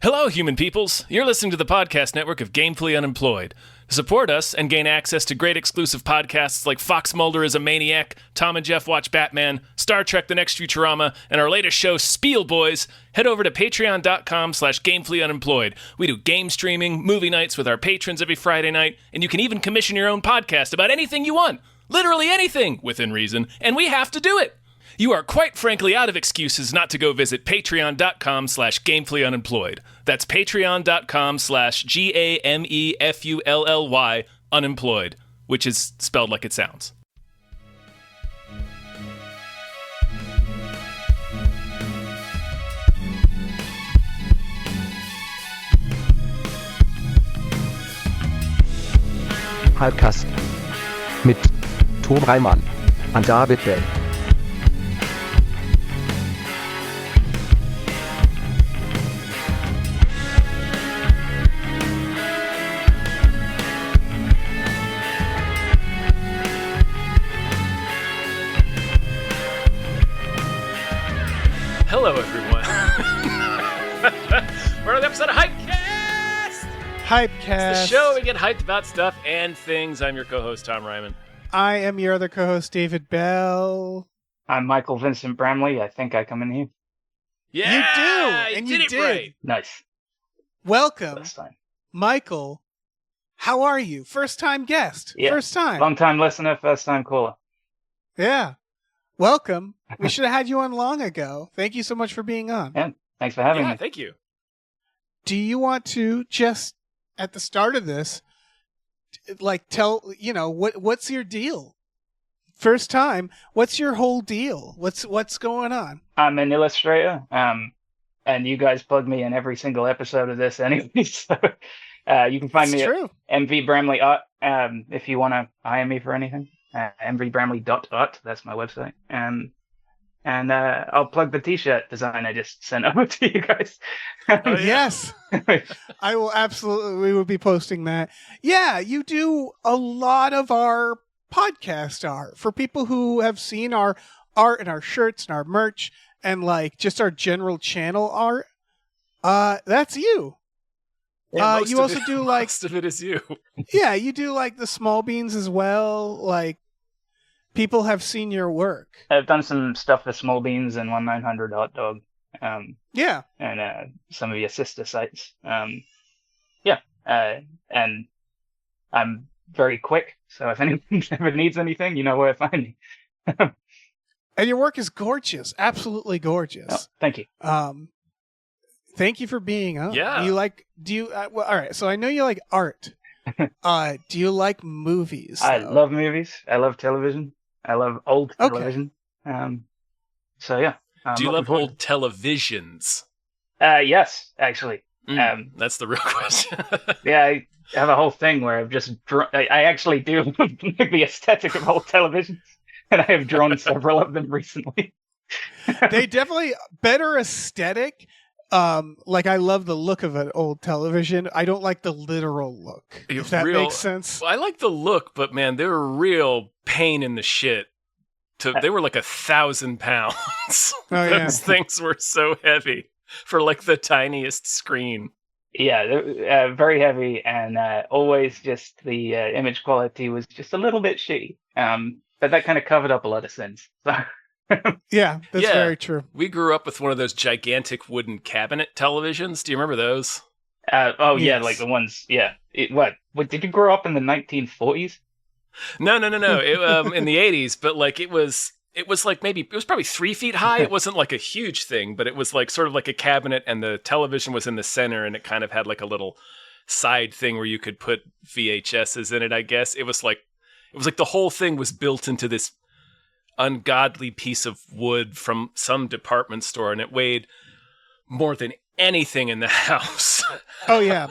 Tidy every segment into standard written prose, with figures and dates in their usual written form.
Hello, human peoples. You're listening to the podcast network of Gamefully Unemployed. To support us and gain access to great exclusive podcasts like Fox Mulder is a Maniac, Tom and Jeff Watch Batman, Star Trek The Next Futurama, and our latest show, Spiel Boys, head over to patreon.com/gamefullyunemployed. We do game streaming, movie nights with our patrons every Friday night, and you can even commission your own podcast about anything you want. Literally anything, within reason, and we have to do it. You are quite frankly out of excuses not to go visit patreon.com/gamefullyunemployed. That's patreon.com/GAMEFULLY unemployed, which is spelled like it sounds. Hypecast mit Tom Reimann und David Bell. Hello, everyone. We're on the episode of Hypecast! Hypecast. It's the show we get hyped about stuff and things. I'm your co-host, Tom Ryman. I am your other co-host, David Bell. I'm Michael Vincent Bramley. I think I come in here. Yeah! You do, and you did. did. Right. Nice. Welcome, This time. Michael. How are you? First time guest. Yeah. First time. Long time listener, first time caller. Yeah. Welcome. We should have had you on long ago. Thank you so much for being on. Yeah. Thanks for having me. Thank you. Do you want to just, at the start of this, like tell, what's your deal? First time, what's your whole deal? What's going on? I'm an illustrator, and you guys plug me in every single episode of this anyway, so you can find me true. at MV Bramley Art if you want to hire me for anything. mvbramley.art, that's my website. And I'll plug the t-shirt design I just sent over to you guys. Oh, yeah. Yes. I will absolutely, we will be posting that. Yeah, you do a lot of our podcast art. For people who have seen our art and our shirts and our merch and like just our general channel art, that's you. Yeah, You also do like, most of it is you. yeah, you do like the small beans as well. Like people have seen your work. I've done some stuff for Small Beans and 1900 Hot Dog. Yeah. And some of your sister sites. And I'm very quick, so if anyone ever needs anything, you know where to find me. And your work is gorgeous. Absolutely gorgeous. Oh, thank you. Thank you for being on. Yeah. Well, all right. So I know you like art. Do you like movies? I though? love movies. I love television. I love old Okay. television. So yeah. Do you love old televisions? Yes, actually. That's the real question. Yeah, I have a whole thing where I've just I actually do like the aesthetic of old televisions, and I have drawn several of them recently. They definitely better aesthetic. Like I love the look of an old television. I don't like the literal look. If that makes sense. Well, I like the look, but man, they were a real pain in the shit. They were like 1,000 pounds. Oh, yeah. Those things were so heavy for like the tiniest screen. Yeah, they're, very heavy, and always just the image quality was just a little bit shitty. But that kind of covered up a lot of sins. So. Yeah, that's very true. We grew up with one of those gigantic wooden cabinet televisions. Do you remember those? Yeah, Yes. like the ones. Yeah, what? Did you grow up in the 1940s? No. In the 80s, but like it was like it was probably 3 feet high. It wasn't like a huge thing, but it was like sort of like a cabinet, and the television was in the center, and it kind of had like a little side thing where you could put VHSs in it. I guess it was like the whole thing was built into this ungodly piece of wood from some department store, and it weighed more than anything in the house. Oh yeah.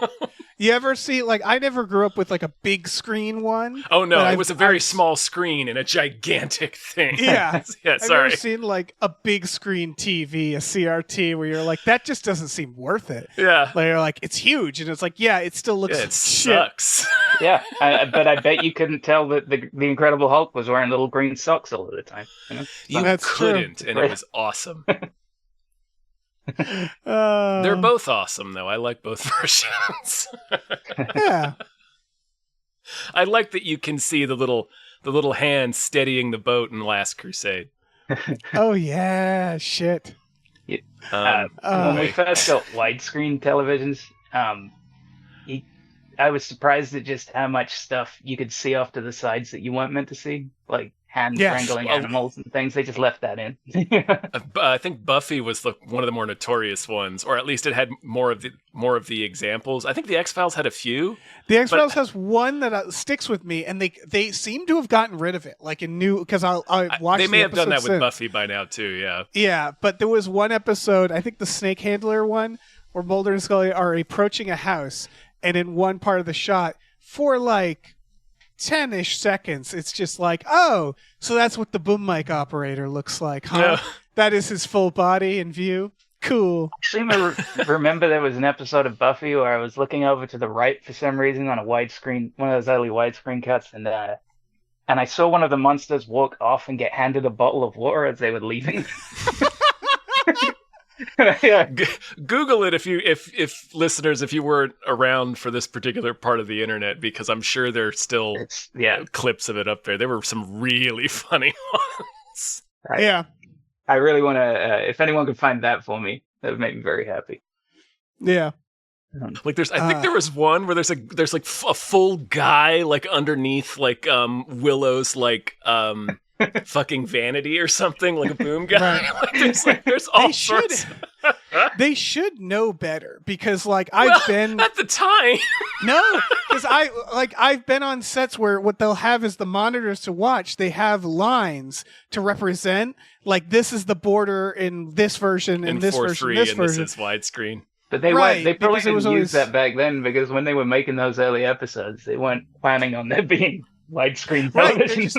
You ever see, like, I never grew up with like a big screen one. Oh no, but it was a very small screen and a gigantic thing. Yeah. Yeah, I've sorry. never seen like a big screen TV, a CRT, where you're like, that just doesn't seem worth it. Yeah. Like, you're like, it's huge, and it's like, yeah, it still looks Yeah, like it shit. sucks. Yeah, but I bet you couldn't tell that the Incredible Hulk was wearing little green socks all of the time. You know? You That's true. couldn't, and it was awesome. They're both awesome, though. I like both versions. Yeah. I like that you can see the little hand steadying the boat in Last Crusade. Oh yeah, shit. When we first got widescreen televisions, I was surprised at just how much stuff you could see off to the sides that you weren't meant to see, like hand strangling animals and things. They just left that in. I think Buffy was one of the more notorious ones, or at least it had more of the examples. I think the X-Files had a few. The X-Files has one that sticks with me, and they seem to have gotten rid of it, like in new, because I watched. They may have done that with Buffy by now too. Yeah. Yeah, but there was one episode, I think the snake handler one, where Mulder and Scully are approaching a house, and in one part of the shot, for like 10-ish seconds, it's just like, oh, so that's what the boom mic operator looks like, huh? No. That is his full body in view. Cool. Actually, remember there was an episode of Buffy where I was looking over to the right for some reason on a widescreen, one of those early widescreen cuts, and I saw one of the monsters walk off and get handed a bottle of water as they were leaving. Yeah. Google it if listeners, if you weren't around for this particular part of the internet, because I'm sure there's still clips of it up there. There were some really funny ones. Right. Yeah. I really want to, if anyone could find that for me, that would make me very happy. Yeah. Like I think there was one where there's like a full guy like underneath like Willow's like fucking vanity or something, like a boom guy. Right. There's all sorts. They should know better, because like At the time. No, because I've been on sets where what they'll have is the monitors to watch. They have lines to represent, like, this is the border in this version, in this version, this version. This is widescreen. But they probably didn't use that back then, because when they were making those early episodes, they weren't planning on there being widescreen television.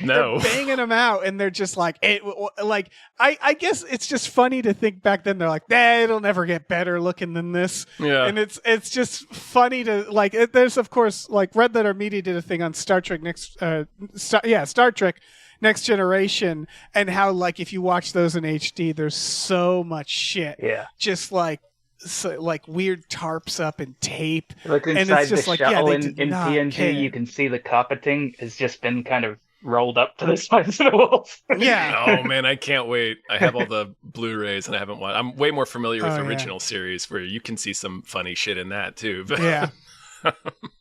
No, they're banging them out, and they're just like, I guess it's just funny to think back then. They're like, it'll never get better looking than this. Yeah, and it's just funny to like. There's of course like Red Letter Media did a thing on Star Trek Star Trek Next Generation, and how like if you watch those in HD, there's so much shit. Yeah, just like. So, like weird tarps up and tape, like inside and it's just the like, shuttle in TNG, care. You can see the carpeting has just been kind of rolled up to the sides of the walls. Yeah. Oh man, I can't wait. I have all the Blu-rays and I haven't watched. I'm way more familiar with the original series, where you can see some funny shit in that too. But yeah.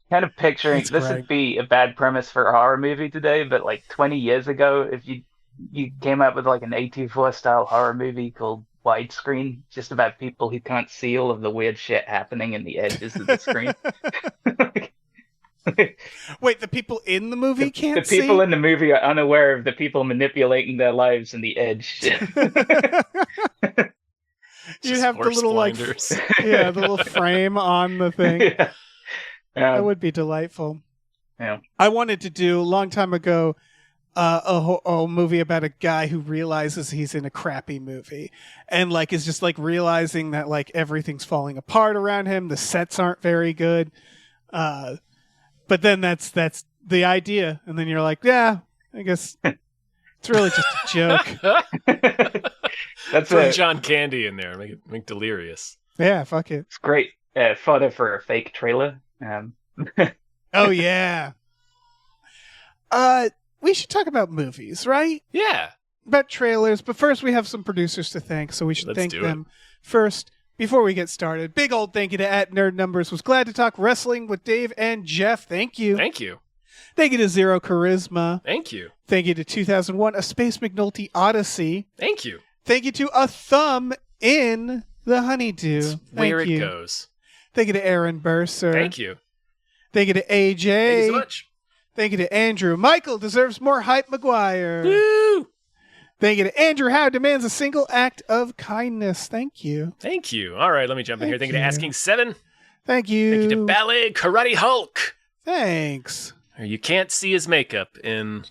Kind of picturing That's this great. would be a bad premise for a horror movie today, but like 20 years ago, if you came up with like an A24 style horror movie called Widescreen, just about people who can't see all of the weird shit happening in the edges of the screen. Wait, the people in the movie can't see? The people in the movie are unaware of the people manipulating their lives in the edge. You'd have the little blinders. the little frame on the thing. Yeah. That would be delightful. Yeah. I wanted to do a long time ago a movie about a guy who realizes he's in a crappy movie, and like is just like realizing that like everything's falling apart around him, the sets aren't very good, but then that's the idea, and then you're like, yeah, I guess it's really just a joke. That's Throw John Candy in there, make it delirious. Yeah, fuck it. It's great fodder for a fake trailer. Oh yeah. We should talk about movies, right? Yeah. About trailers, but first we have some producers to thank, so we should thank them first before we get started. Big old thank you to @NerdNumbers. Was glad to talk wrestling with Dave and Jeff. Thank you. Thank you. Thank you to Zero Charisma. Thank you. Thank you to 2001: A Space McNulty Odyssey. Thank you. Thank you to A Thumb in the Honeydew. That's where it goes. Thank you to Aaron Burser. Thank you. Thank you to AJ. Thank you so much. Thank you to Andrew. Michael deserves more hype, McGuire. Woo! Thank you to Andrew Howe. Demands a single act of kindness. Thank you. Thank you. All right, let me jump in here. Thank you to Asking Seven. Thank you. Thank you to Ballet Karate Hulk. Thanks. You can't see his makeup in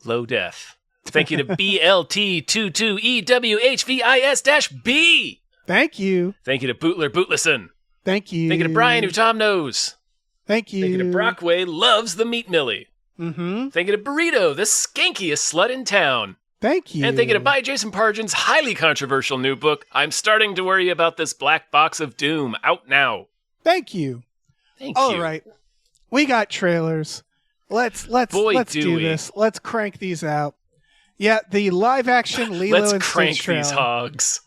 low def. Thank you to BLT22EWHVIS-B. Thank you. Thank you to Bootler Bootlesson. Thank you. Thank you to Brian, who Tom knows. Thank you. Thank you to Brockway, loves the Meat Millie. Mm-hmm. Thank you to Burrito, the skankiest slut in town. Thank you. And thank you to By Jason Pargin's highly controversial new book, I'm Starting to Worry About This Black Box of Doom, out now. Thank you. Thank you. All right. We got trailers. Let's do this. Let's crank these out. Yeah, the live action Lilo and Stitch crank trailer. these hogs.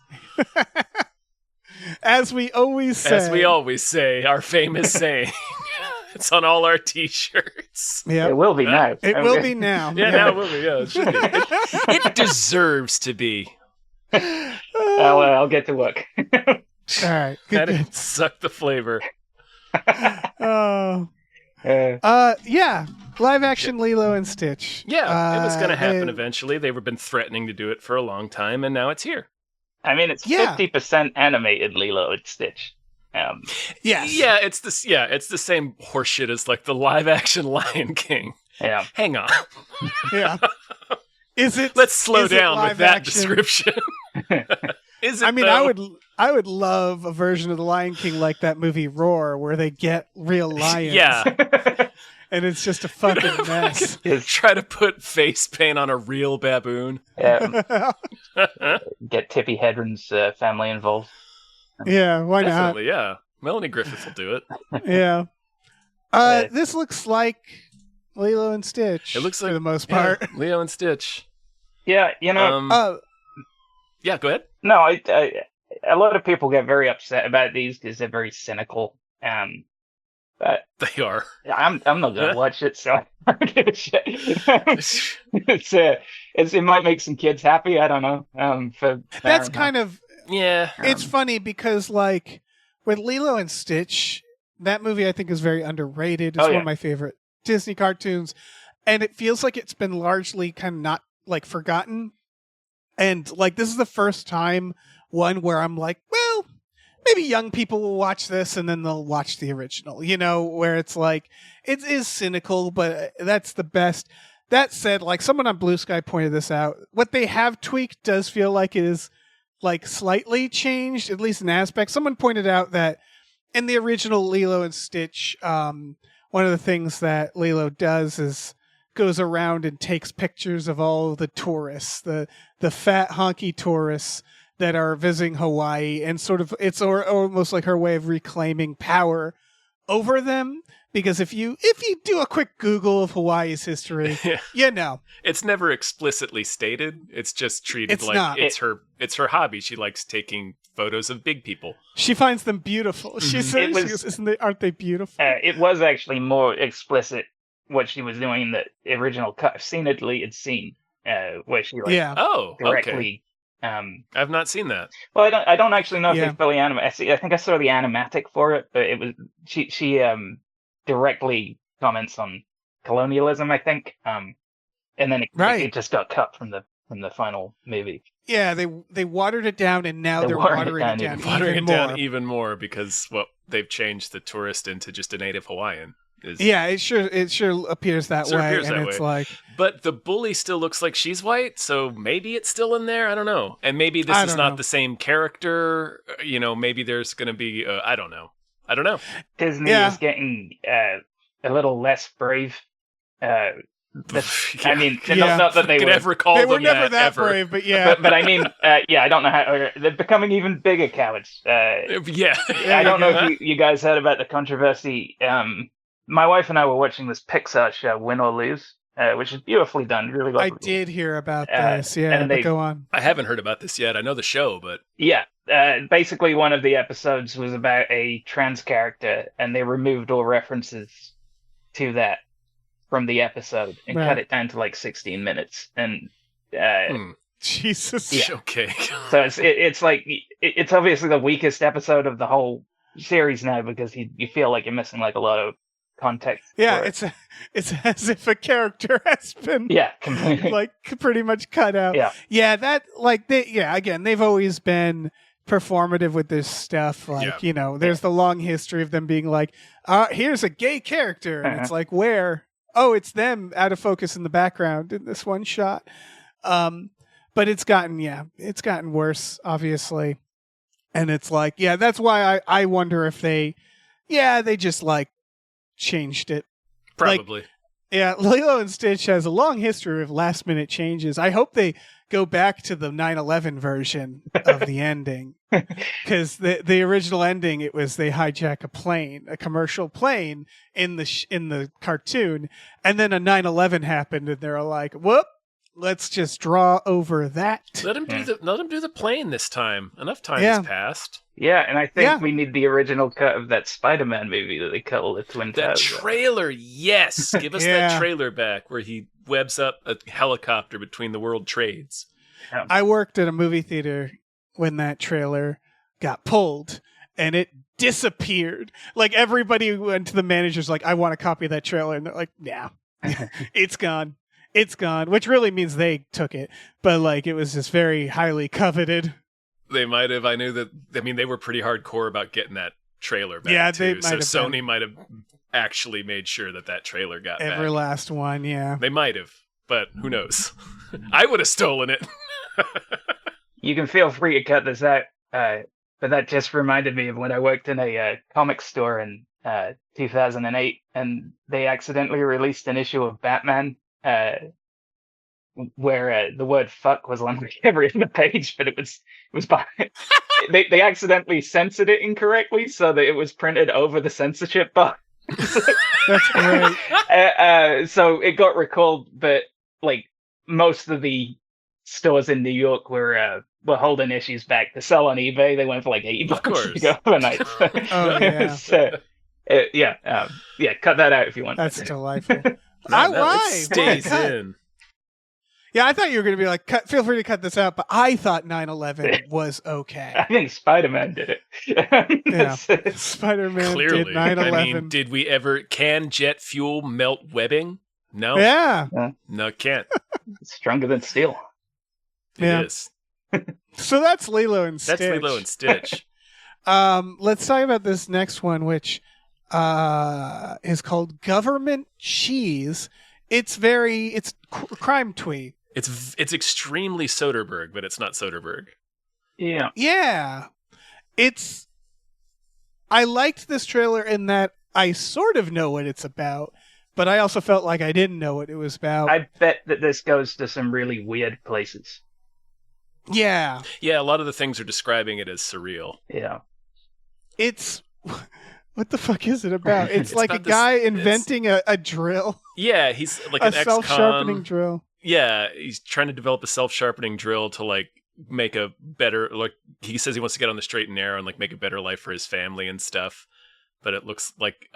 As we always say, our famous saying. It's on all our t-shirts. Yep. It will be now. It will be now. Yeah, now it will be. Yeah, it should be. It deserves to be. I'll get to work. All right. Good. Suck the flavor. Oh. Yeah. Live action Lilo and Stitch. Yeah, it was going to happen eventually. They've been threatening to do it for a long time, and now it's here. I mean, it's 50% animated Lilo and Stitch. Yes. Yeah, it's the same horseshit as like the live action Lion King. Yeah. Hang on. Yeah. Let's slow down with that action? Description. Is it? I mean, though? I would love a version of the Lion King like that movie Roar, where they get real lions. Yeah. And it's just a fucking mess. Try to put face paint on a real baboon. Get Tippi Hedren's family involved. Yeah, why Definitely, yeah. Melanie Griffith will do it. not? Yeah. This looks like Lilo and Stitch. It looks like for the most part. Lilo and Stitch. Yeah, you know. Yeah, go ahead. No, I a lot of people get very upset about these because they're very cynical. But They are. I'm not gonna watch it, so I don't give a shit. It might make some kids happy. I don't know. That's kind of Yeah. it's funny because like with Lilo and Stitch, that movie I think is very underrated. It's one of my favorite Disney cartoons, and it feels like it's been largely kind of not like forgotten. And like this is the first time one where I'm like, well, maybe young people will watch this and then they'll watch the original, you know, where it's like, it is cynical, but that's the best. That said, like someone on Blue Sky pointed this out, what they have tweaked does feel like it is like slightly changed, at least in aspect. Someone pointed out that in the original Lilo and Stitch, one of the things that Lilo does is goes around and takes pictures of all the tourists, the fat honky tourists that are visiting Hawaii, and sort of it's almost like her way of reclaiming power over them. Because if you do a quick Google of Hawaii's history, you know it's never explicitly stated. It's just treated it's her hobby. She likes taking photos of big people. She finds them beautiful. She says, "Aren't they beautiful?" It was actually more explicit what she was doing in the original cut. I've seen a deleted scene where she directly. I've not seen that. Well, I don't actually know if they fully animate. I think I saw the animatic for it, but it was she directly comments on colonialism, I think, and then it just got cut from the final movie. Yeah, they watered it down, and now they're watering it down even more because they've changed the tourist into just a native Hawaiian. It sure appears that way, it's like. But the bully still looks like she's white, so maybe it's still in there. I don't know, and maybe this is not the same character. You know, maybe there's going to be. I don't know. Disney is getting a little less brave. I mean, not that they were never that brave, but yeah. but I mean, I don't know how they're becoming even bigger cowards. I don't know if you guys heard about the controversy. My wife and I were watching this Pixar show, Win or Lose, which is beautifully done. Really lovely. I did hear about this. But go on. I haven't heard about this yet. I know the show, but basically one of the episodes was about a trans character, and they removed all references to that from the episode and cut it down to like 16 minutes. And Jesus, okay. So it's like it's obviously the weakest episode of the whole series now because you feel like you're missing like a lot of context. Yeah, it's as if a character has been completely like pretty much cut out. That like again, they've always been performative with this stuff. Like you know, there's the long history of them being like, here's a gay character, and it's like where. Oh, it's them out of focus in the background in this one shot. But it's gotten worse, obviously. And it's like, that's why I wonder if they just like changed it. Probably. Yeah, Lilo and Stitch has a long history of last-minute changes. I hope they go back to the 9/11 version of the ending, because the original ending, it was they hijack a commercial plane in the cartoon, and then a 9/11 happened, and they're like, "Whoop, let's just draw over that." Let him do the plane this time. Enough time has passed. Yeah, and I think we need the original cut of that Spider-Man movie that they cut all the Twin That Towers. trailer, yes. Give us that trailer back where he webs up a helicopter between the world trades. Yeah. I worked at a movie theater when that trailer got pulled, and it disappeared. Like, everybody went to the managers like, I want a copy of that trailer, and they're like, yeah, it's gone. It's gone, which really means they took it. But, like, it was just very highly coveted. They might have. I knew that. I mean, they were pretty hardcore about getting that trailer back. Yeah, too. they might So have Sony might have actually made sure that trailer got back. Every last one, yeah. They might have, but who knows? I would have stolen it. You can feel free to cut this out, but that just reminded me of when I worked in a comic store in 2008, and they accidentally released an issue of Batman where the word "fuck" was on every other page, but it was by they accidentally censored it incorrectly, so that it was printed over the censorship box. That's great. So it got recalled, but like most of the stores in New York were holding issues back to sell on eBay. They went for like $80 to go overnight. Oh yeah. So, cut that out if you want. That's delightful. No, it stays in. Yeah, I thought you were going to be like, feel free to cut this out, but I thought 9/11 was okay. I think Spider-Man did it. Yeah, Spider-Man Clearly. did 9/11. I mean, did we ever? Can jet fuel melt webbing? No. Yeah. No, it can't. It's stronger than steel. Yeah. It is. So that's Lilo and Stitch. That's Lilo and Stitch. Let's talk about this next one, which is called Government Cheese. It's crime twee. It's extremely Soderbergh, but it's not Soderbergh. Yeah. Yeah. I liked this trailer in that I sort of know what it's about, but I also felt like I didn't know what it was about. I bet that this goes to some really weird places. Yeah. Yeah, a lot of the things are describing it as surreal. Yeah. It's... What the fuck is it about? It's like a about guy inventing a drill. Yeah, he's like a an self-sharpening ex-con. drill. Yeah, he's trying to develop a self-sharpening drill to like make a better, like he says he wants to get on the straight and narrow and like make a better life for his family and stuff. But it looks like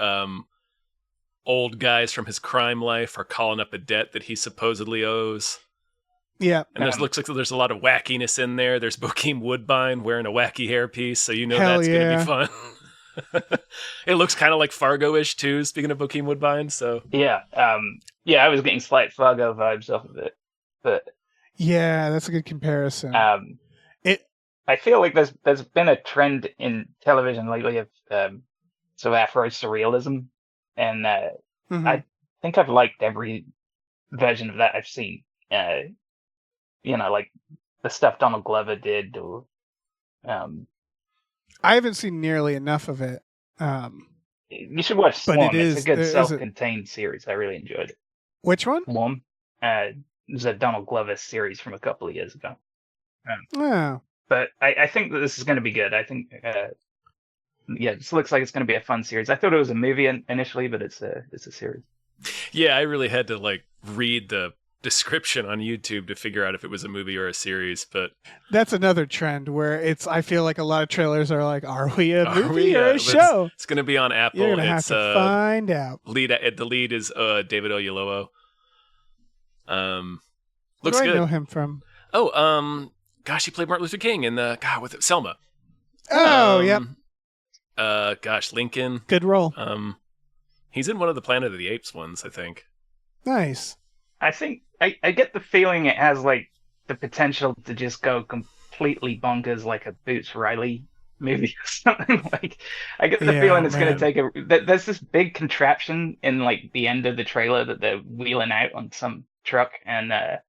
old guys from his crime life are calling up a debt that he supposedly owes. Yeah. And looks like there's a lot of wackiness in there. There's Bokeem Woodbine wearing a wacky hairpiece, so you know that's going to be fun. It looks kind of like Fargo-ish too, speaking of Bokeem Woodbine, so... Yeah, I was getting slight Fargo vibes off of it, but... Yeah, that's a good comparison. I feel like there's been a trend in television lately of sort of Afro-surrealism, and I think I've liked every version of that I've seen. Like the stuff Donald Glover did, or... I haven't seen nearly enough of it. You should watch Swarm. But It's a good self-contained series. I really enjoyed it. Which one? Swarm. It was a Donald Glover series from a couple of years ago. Oh. But I think that this is going to be good. I think, this looks like it's going to be a fun series. I thought it was a movie initially, but it's a series. Yeah, I really had to like read the description on YouTube to figure out if it was a movie or a series, but that's another trend where I feel like a lot of trailers are like, are we a movie or a show? It's going to be on Apple. You're going to have to find out. The lead is David Oyelowo. Looks Where do good. I know him from? Oh, gosh, he played Martin Luther King in with Selma. Oh, yep. Lincoln. Good role. He's in one of the Planet of the Apes ones, I think. Nice. I think I get the feeling it has like the potential to just go completely bonkers, like a Boots Riley movie or something. Like I get the feeling it's going to take there's this big contraption in like the end of the trailer that they're wheeling out on some truck, and I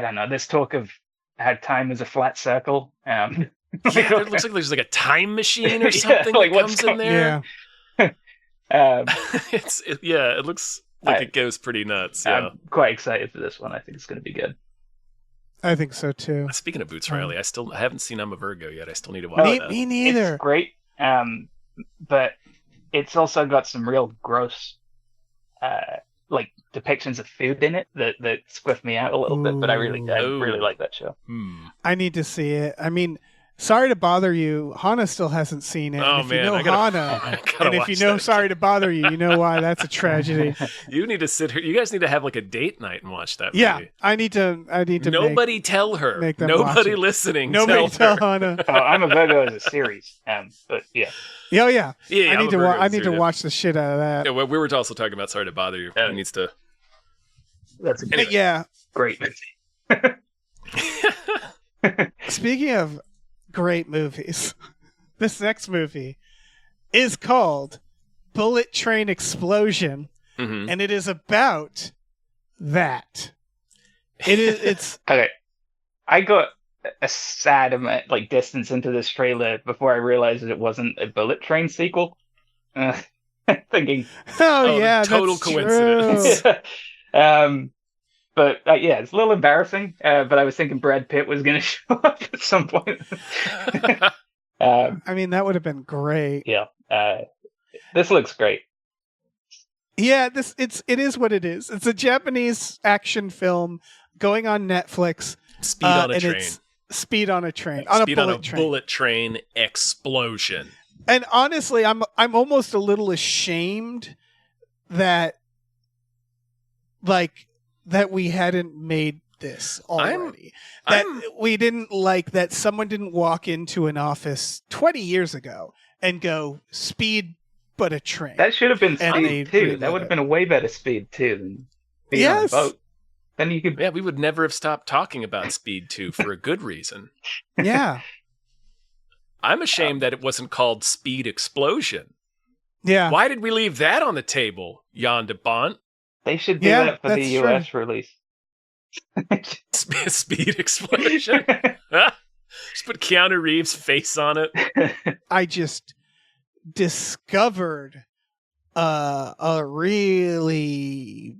don't know. There's talk of how time is a flat circle. It looks like there's like a time machine or something that comes in there. Yeah. It looks Like it goes pretty nuts. Yeah. I'm quite excited for this one. I think it's going to be good. I think so too. Speaking of Boots Riley, I haven't seen I'm a Virgo yet. I still need to watch that. Me neither. It's great, but it's also got some real gross, like depictions of food in it that squiff me out a little bit. But I really like that show. I need to see it. I mean, sorry to bother you. Hana still hasn't seen it. Oh, and if man, you know I gotta Hana, and if you watch know that. Sorry to Bother You, you know why that's a tragedy. You need to sit here. You guys need to have like a date night and watch that movie. Yeah, I need to. Nobody tell her. make them watch Nobody it. listening. Nobody tell tell her. Hana. I'm a Virgo as a series, but yeah. Oh yeah. Yeah, I I'm need a to. Virgo I need to too, watch the shit out of that. Yeah, well, we were also talking about Sorry to Bother You. It needs to. That's a Anyway. Yeah. great movie. Speaking of great movies, this next movie is called Bullet Train Explosion, Mhm. and it is about that. It's Okay, I got a sad amount, like distance into this trailer before I realized that it wasn't a Bullet Train sequel. Thinking, oh yeah, total that's coincidence. true. but yeah, it's a little embarrassing. But I was thinking Brad Pitt was going to show up at some point. I mean, that would have been great. Yeah, this looks great. Yeah, it is what it is. It's a Japanese action film going on Netflix. Speed on a and train. it's Speed on a train. Speed on a bullet train explosion. And honestly, I'm almost a little ashamed that we hadn't made this already. We didn't that someone didn't walk into an office 20 years ago and go speed but a train. That should have been And they Speed 2. relit That would have it. been a way better Speed 2 than Speed on a Yes. boat. Then you could. Yeah, we would never have stopped talking about Speed 2 for a good reason. Yeah. I'm ashamed that it wasn't called Speed Explosion. Yeah. Why did we leave that on the table, Jan de Bont? They should do Yeah, that for the that's US release. Speed Explosion? Just put Keanu Reeves' face on it. I just discovered a really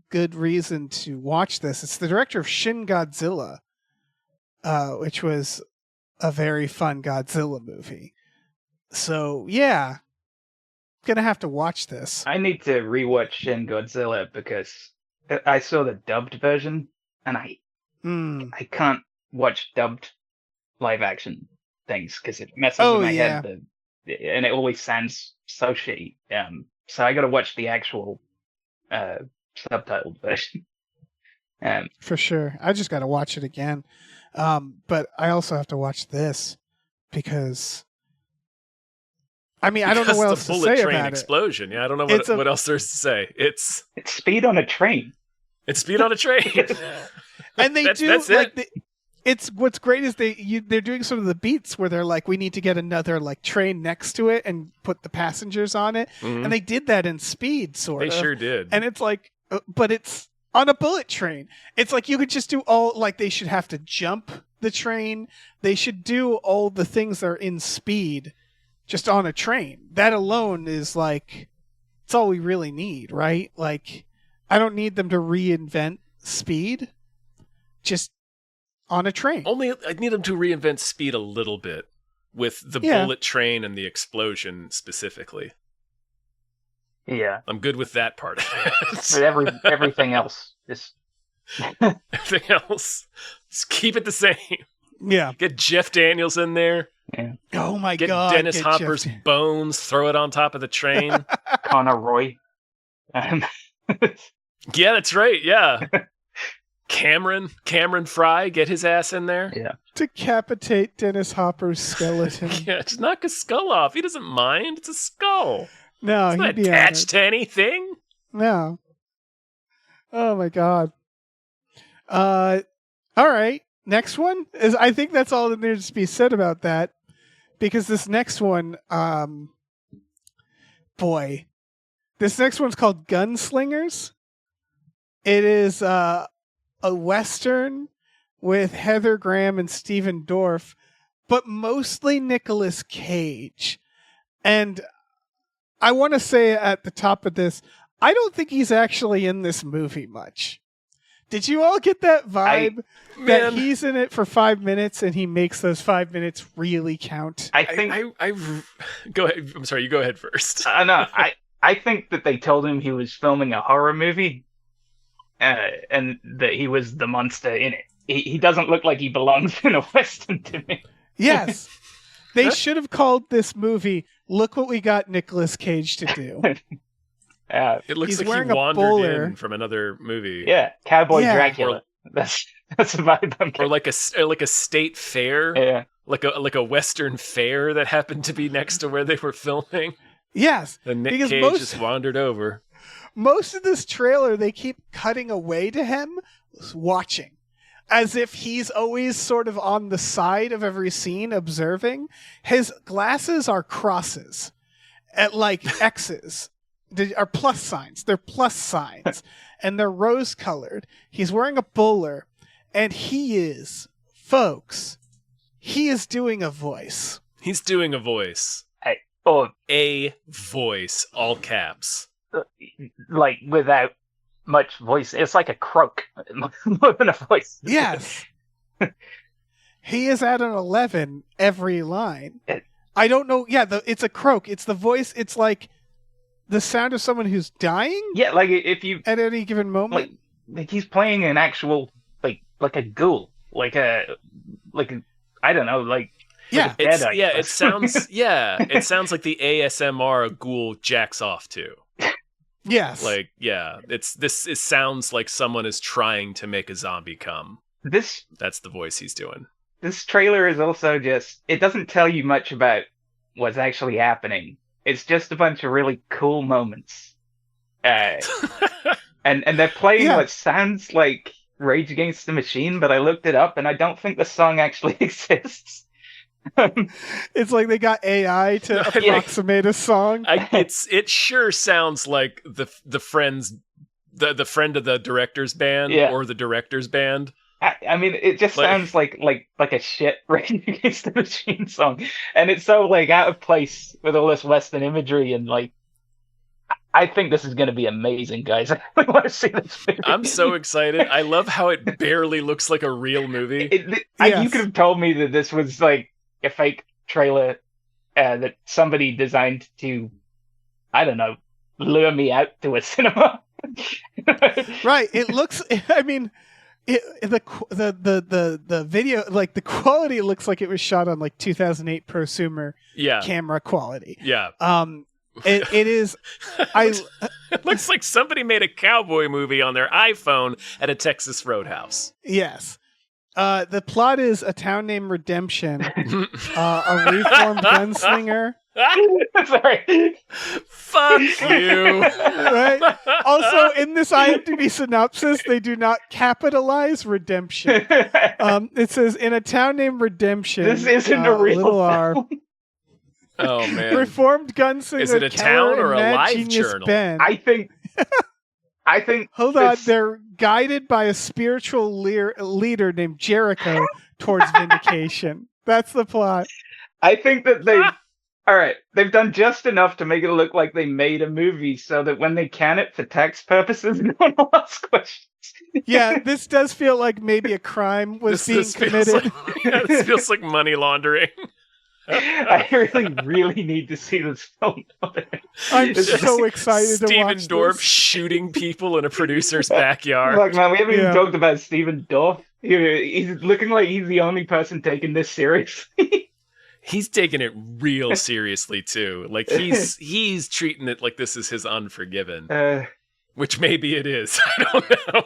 good reason to watch this. It's the director of Shin Godzilla, which was a very fun Godzilla movie. So yeah, gonna have to watch this. I need to rewatch Shin Godzilla because I saw the dubbed version and I can't watch dubbed live action things because it messes with my head. And it always sounds so shitty. So I got to watch the actual subtitled version. For sure. I just got to watch it again. But I also have to watch this because, I mean, I don't know what else to say train about explosion. Yeah, I don't know what else there's to say. It's Speed on a Train. It's Speed on a Train. And they that's like it. it's what's great is they're doing sort of the beats where they're like, we need to get another like train next to it and put the passengers on it, Mhm. and they did that in Speed sort They of. sure did. And it's like, but it's on a bullet train. It's like you could just do all, like they should have to jump the train. They should do all the things that are in Speed just on a train. That alone is like, it's all we really need, right? Like, I don't need them to reinvent Speed. Just on a train. Only I need them to reinvent Speed a little bit with the bullet train and the explosion specifically. Yeah. I'm good with that part of But it. everything else just Everything else, just keep it the same. Yeah. Get Jeff Daniels in there. Oh my Get God. Dennis get Hopper's Jeff- bones. Throw it on top of the train. Connor Roy. Yeah, that's right. Yeah. Cameron Fry, get his ass in there. Yeah. Decapitate Dennis Hopper's skeleton. Yeah, just knock his skull off. He doesn't mind. It's a skull. No, It's not he'd be on attached it. to anything. No. Oh my God. All right. Next one is, I think that's all that needs to be said about that, because this next one, this next one's called Gunslingers. It is a Western with Heather Graham and Stephen Dorff, but mostly Nicolas Cage. And I want to say at the top of this, I don't think he's actually in this movie much. Did you all get that vibe that he's in it for 5 minutes and he makes those 5 minutes really count? I think. I go ahead. I'm sorry. You go ahead first. No, I think that they told him he was filming a horror movie, and that he was the monster in it. He doesn't look like he belongs in a Western to me. Yes. They should have called this movie, Look What We Got Nicolas Cage to Do. It looks He's like wearing he a wandered bowler. in from another movie. Yeah, Cowboy Dracula. That's the vibe I'm getting. Or like a state fair. Yeah. Like a Western fair that happened to be next to where they were filming. Yes. And Nick Cage just wandered over. Most of this trailer, they keep cutting away to him watching. As if he's always sort of on the side of every scene observing. His glasses are crosses. At like X's. Are plus signs. They're plus signs. And they're rose colored. He's wearing a bowler. And he is, folks, he is doing a voice. He's doing a voice. A voice, all caps. Like without much voice. It's like a croak more than a voice. Yes. He is at an 11 every line. I don't know. Yeah, it's a croak. It's the voice. It's like the sound of someone who's dying. Yeah, like if you at any given moment. Like he's playing an actual like a ghoul, like a I don't know, like yeah, a deadite. It sounds like the ASMR a ghoul jacks off to. Yes. Like, yeah, it sounds like someone is trying to make a zombie come. That's the voice he's doing. This trailer is also it doesn't tell you much about what's actually happening. It's just a bunch of really cool moments. And they're playing what sounds like Rage Against the Machine, but I looked it up and I don't think the song actually exists. It's like they got AI to approximate a song. It sure sounds like the friend of the director's band or the director's band. I mean, it just sounds like a shit Rage Against the Machine song, and it's so like out of place with all this Western imagery and like. I think this is going to be amazing, guys. I really want to see this movie. I'm so excited. I love how it barely looks like a real movie. You could have told me that this was like a fake trailer that somebody designed to, I don't know, lure me out to a cinema. Right. It looks. I mean, the video, like the quality looks like it was shot on like 2008 prosumer camera quality. Yeah. It is. It looks like somebody made a cowboy movie on their iPhone at a Texas roadhouse. Yes. The plot is a town named Redemption, a reformed gunslinger. Sorry. Fuck you. Right? Also, in this IMDb synopsis, they do not capitalize redemption. It says, in a town named Redemption. This isn't a real little R. Oh, man. Reformed gunslinger. Is it a town or a live journal? Ben. I think. Hold on. They're guided by a spiritual leader named Jericho towards vindication. That's the plot. I think that they've done just enough to make it look like they made a movie so that when they can it for tax purposes, no one will ask questions. Yeah, this does feel like maybe a crime was being committed. This feels like money laundering. I really need to see this film. I'm so excited to watch Stephen Dorff this. shooting people in a producer's backyard. Look, man, we haven't even talked about Stephen Dorff. He's looking like he's the only person taking this seriously. He's taking it real seriously too. Like he's treating it like this is his Unforgiven, which maybe it is. I don't know.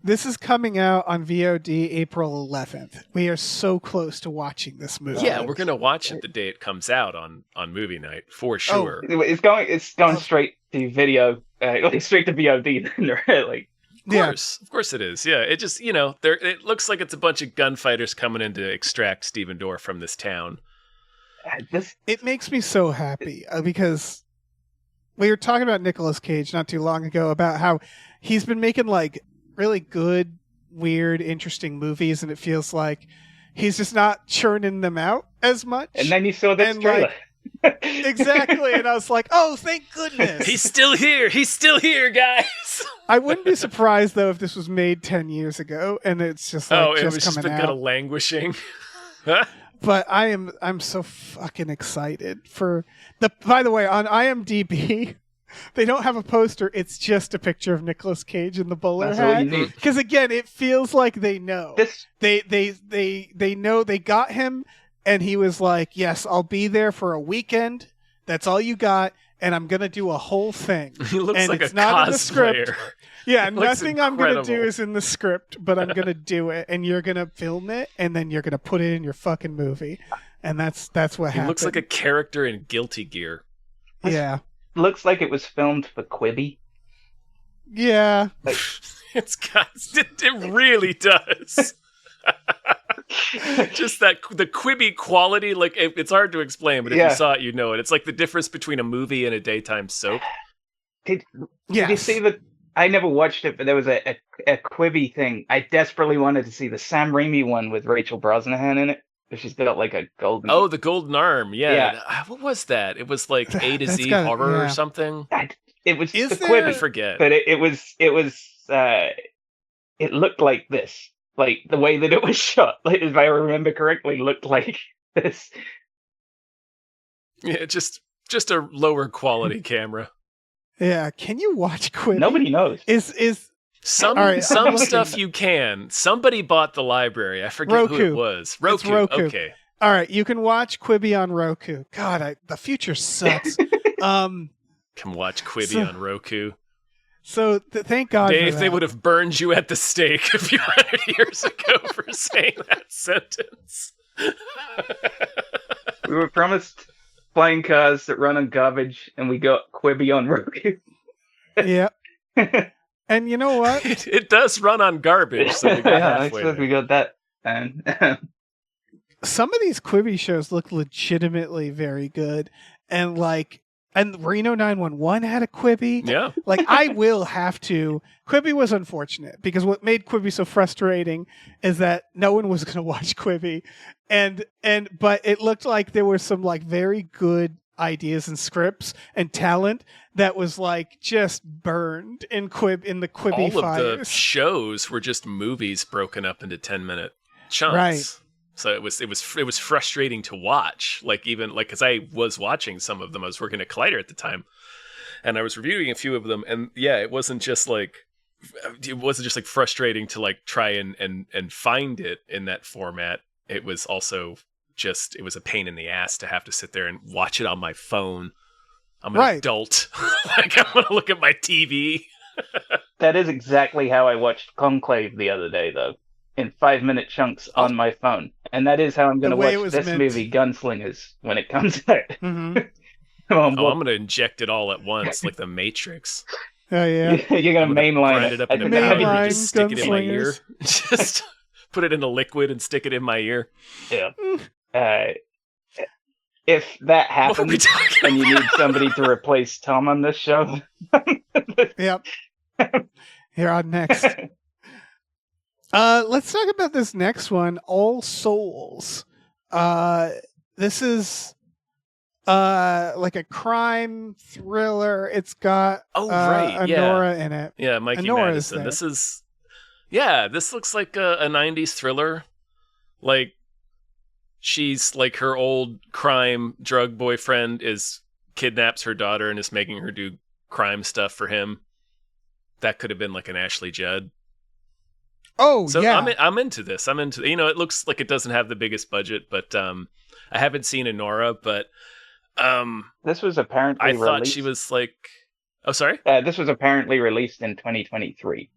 This is coming out on VOD April 11th. We are so close to watching this movie. Yeah, we're gonna watch it the day it comes out on movie night for sure. It's going straight to video, straight to VOD. Like, of course it is. Yeah, it just it looks like it's a bunch of gunfighters coming in to extract Stephen Dorff from this town. It makes me so happy because we were talking about Nicolas Cage not too long ago about how he's been making like really good, weird, interesting movies, and it feels like he's just not churning them out as much. And then you saw this trailer. Exactly, and I was like, "Oh, thank goodness!" He's still here. He's still here, guys. I wouldn't be surprised though if this was made 10 years ago, and it's just like it was just coming been out. kind of languishing. But I'm so fucking excited for the. By the way, on IMDb, they don't have a poster. It's just a picture of Nicolas Cage in the bowler That's all you hat. need. Because again, it feels like they know. This They know they got him, and he was like, "Yes, I'll be there for a weekend. That's all you got, and I'm gonna do a whole thing." He looks And like it's a not in the script. cosplayer. Yeah, It looks nothing I'm gonna do incredible. is in the script, but I'm gonna do it, and you're gonna film it, and then you're gonna put it in your fucking movie, and that's what He happened. looks like a character in Guilty Gear. yeah. looks like it was filmed for Quibi. Yeah. It's got. It really does. Just the Quibi quality, like it's hard to explain, but if Yeah. you saw it, you know it. It's like the difference between a movie and a daytime soap. Did Yes. you see the? I never watched it, but there was a Quibi thing. I desperately wanted to see the Sam Raimi one with Rachel Brosnahan in it. She's got like a golden. Oh, the Golden Arm. Yeah. Yeah. What was that? It was like A to That's Z got- horror yeah. or something. It was Is the there- I Quibi, forget. but it looked like this. Like the way that it was shot, like if I remember correctly, looked like this. Yeah, just a lower quality camera. Yeah. Can you watch Quibi? Nobody knows. Is Some All right, I'm some looking. stuff you can. Somebody bought the library. I forget who Roku. it was. It's Roku. Okay. all right. You can watch Quibi on Roku. God, the future sucks. Can watch Quibi So- on Roku. So thank God. for Dave, they that. would have burned you at the stake a few hundred years ago for saying that sentence. We were promised flying cars that run on garbage, and we got Quibi on Roku. Yeah. And you know what? It does run on garbage, so we got Yeah, I halfway suppose there. we got that. And Some of these Quibi shows look legitimately very good, and Reno 911 had a Quibi. Yeah. Like I will have to. Quibi was unfortunate because what made Quibi so frustrating is that no one was going to watch Quibi, but it looked like there were some like very good ideas and scripts and talent that was like just burned in the Quibi All of the fires. shows were just movies broken up into 10-minute chunks. Right. So it was frustrating to watch. Like even like because I was watching some of them. I was working at Collider at the time, and I was reviewing a few of them. And yeah, it wasn't just like frustrating to like try and find it in that format. It was also just it was a pain in the ass to have to sit there and watch it on my phone. I'm an Right. adult. Like I want to look at my TV. that is exactly how I watched Conclave the other day, though, in 5-minute chunks on my phone. And that is how I'm going to The way it watch was this meant. movie, Gunslingers, when it comes out. Mhm. Oh, I'm going to inject it all at once, like the Matrix. Oh yeah. You're going I'm to gonna mainline grind it up I in a think that- powder Mainline and just stick it in my ear. Gunslingers. Just put it in a liquid and stick it in my ear. Yeah. If that What are we happens talking and you about? need somebody to replace Tom on this show, Yep. Here on next. Let's talk about this next one, All Souls. This is like a crime thriller. It's got right, yeah. Honora in it. Yeah, Mikey Honora is Madison. there. This looks like a 90s thriller. Like, she's like her old crime drug boyfriend kidnaps her daughter and is making her do crime stuff for him. That could have been like an Ashley Judd. Oh, So yeah. I'm into this. I'm into, it looks like it doesn't have the biggest budget, but I haven't seen Honora, but this was apparently I released. thought she was like, oh, sorry? This was apparently released in 2023,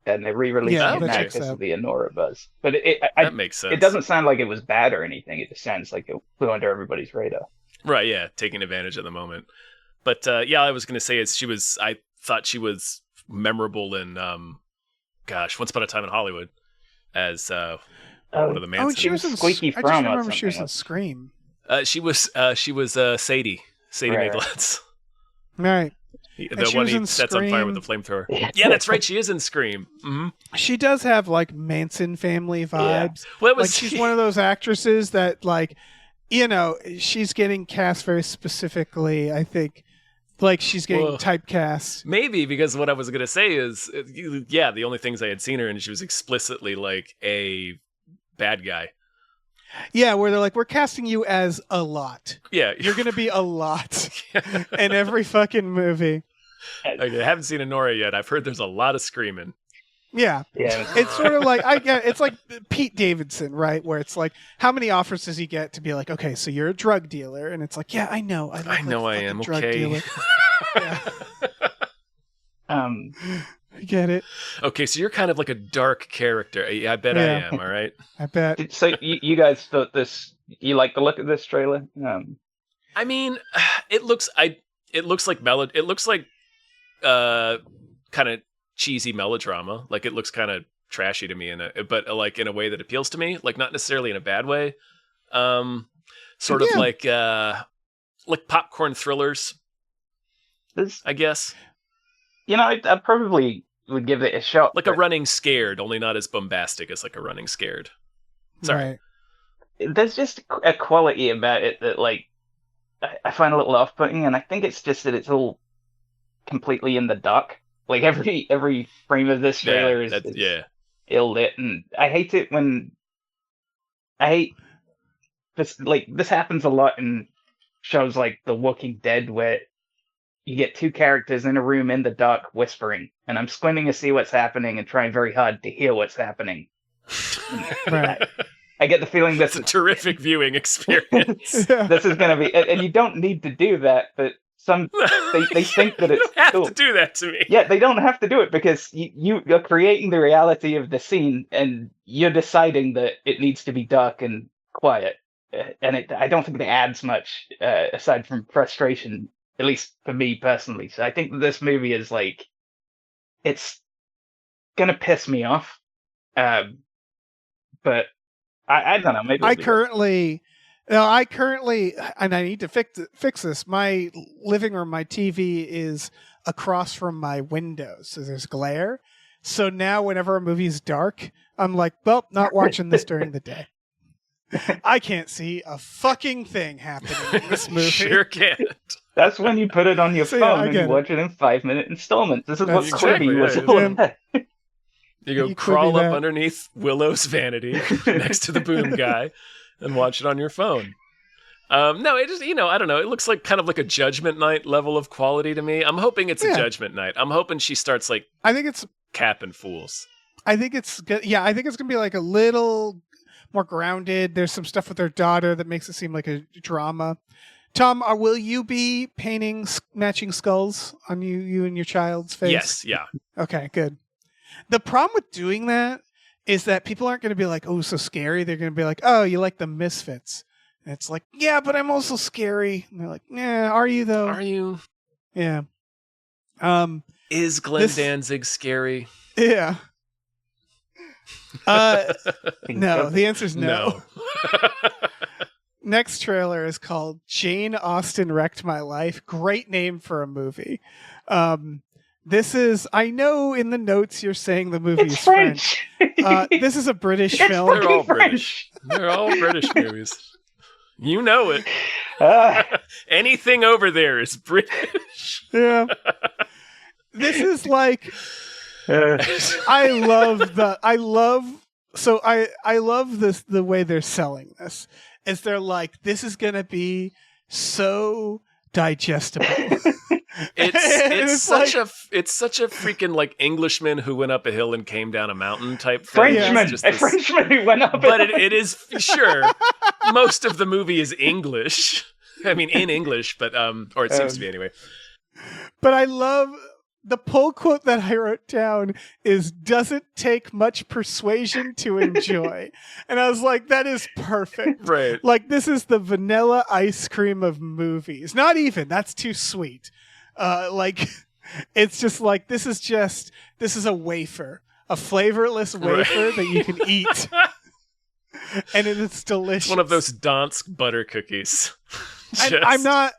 and they re-released Yeah, it that now checks because out. of the Honora buzz. But That makes sense. it doesn't sound like it was bad or anything. It just sounds like it flew under everybody's radar. Right, yeah, taking advantage at the moment. But yeah, I was going to say I thought she was memorable in, Once Upon a Time in Hollywood as one of the Oh, Mansons. and she was in Squeaky I just Fromm or remember she was something. in Scream. She was Sadie Right. Mapletz. Right. The she one was he in sets on fire with the Scream. flamethrower. Yeah, that's right. She is in Scream. Hmm. She does have like Manson family vibes. Well, it Like was she's one of those actresses that like you know, she's getting cast very specifically, I think. Like, she's getting typecast. Maybe, because what I was going to say is, yeah, the only things I had seen her in, she was explicitly, like, a bad guy. Yeah, where they're like, we're casting you as a lot. Yeah. You're going to be a lot in every fucking movie. Okay, I haven't seen Nora yet. I've heard there's a lot of screaming. Yeah. It's sort of like, it's like Pete Davidson, right? Where it's like, how many offers does he get to be like, okay, so you're a drug dealer? And it's like, yeah, I know. I know I am, drug okay. Dealer. Yeah. I get it. Okay, so you're kind of like a dark character. I bet I am, all right? I bet. So you guys thought this, you like the look of this trailer? I mean, it looks like kind of cheesy melodrama. Like, it looks kind of trashy to me but like in a way that appeals to me, like not necessarily in a bad way. Sort of like popcorn thrillers, I guess. You know, I probably would give it a shot. Like a Running Scared, only not as bombastic as like a Running Scared. Sorry. Right. There's just a quality about it that, like, I find a little off-putting, and I think it's just that it's all completely in the dark. Like, every frame of this trailer is ill lit, and I hate it when this. Like, this happens a lot in shows like The Walking Dead, where you get two characters in a room in the dark whispering, and I'm squinting to see what's happening and trying very hard to hear what's happening. Right. I get the feeling that's a terrific viewing experience. This is going to be, and you don't need to do that, but they think that it's you don't have cool. to do that to me. Yeah, they don't have to do it because you're creating the reality of the scene, and you're deciding that it needs to be dark and quiet. And I don't think it adds much aside from frustration, at least for me personally. So I think that this movie is like, it's gonna piss me off, but I don't know. Maybe I currently, and I need to fix this. My living room, my TV is across from my window, so there's glare. So now, whenever a movie is dark, I'm like, well, not watching this during the day. I can't see a fucking thing happening in this movie. Sure can't. That's when you put it on your phone and you watch it in 5-minute installments. This is what Quibi was all about. You go crawl up underneath Willow's vanity next to the boom guy and watch it on your phone. No, it just, I don't know. It looks like kind of like a Judgment Night level of quality to me. I'm hoping it's a Judgment Night. I'm hoping she starts like I think it's capping fools. I think it's good. Yeah, I think it's going to be like a little more grounded. There's some stuff with her daughter that makes it seem like a drama. Tom, will you be painting matching skulls on you and your child's face? Yes, yeah. Okay, good. The problem with doing that is that people aren't going to be like, oh, so scary. They're going to be like, oh, you like the Misfits. And it's like, yeah, but I'm also scary. And they're like, yeah, are you though? Are you? Yeah. Is Glenn Danzig scary? Yeah. No, the answer is no. Next trailer is called Jane Austen Wrecked My Life. Great name for a movie. This is, I know in the notes you're saying the movie is French. This is a British film. They're all British. They're all British movies. You know it. Anything over there is British. Yeah. This is like, I love this, the way they're selling this. Is they're like, this is going to be so digestible. It's such a freaking like Englishman who went up a hill and came down a mountain type thing. Frenchman who went up a hill. But it is, sure, most of the movie is English. I mean, in English, but, or it seems to be anyway. But I love, the pull quote that I wrote down is, doesn't take much persuasion to enjoy. And I was like, that is perfect. Right. Like, this is the vanilla ice cream of movies. Not even, that's too sweet. Like, it's just like, this is a wafer, a flavorless wafer that you can eat. And it's delicious. It's one of those Dansk butter cookies. I'm not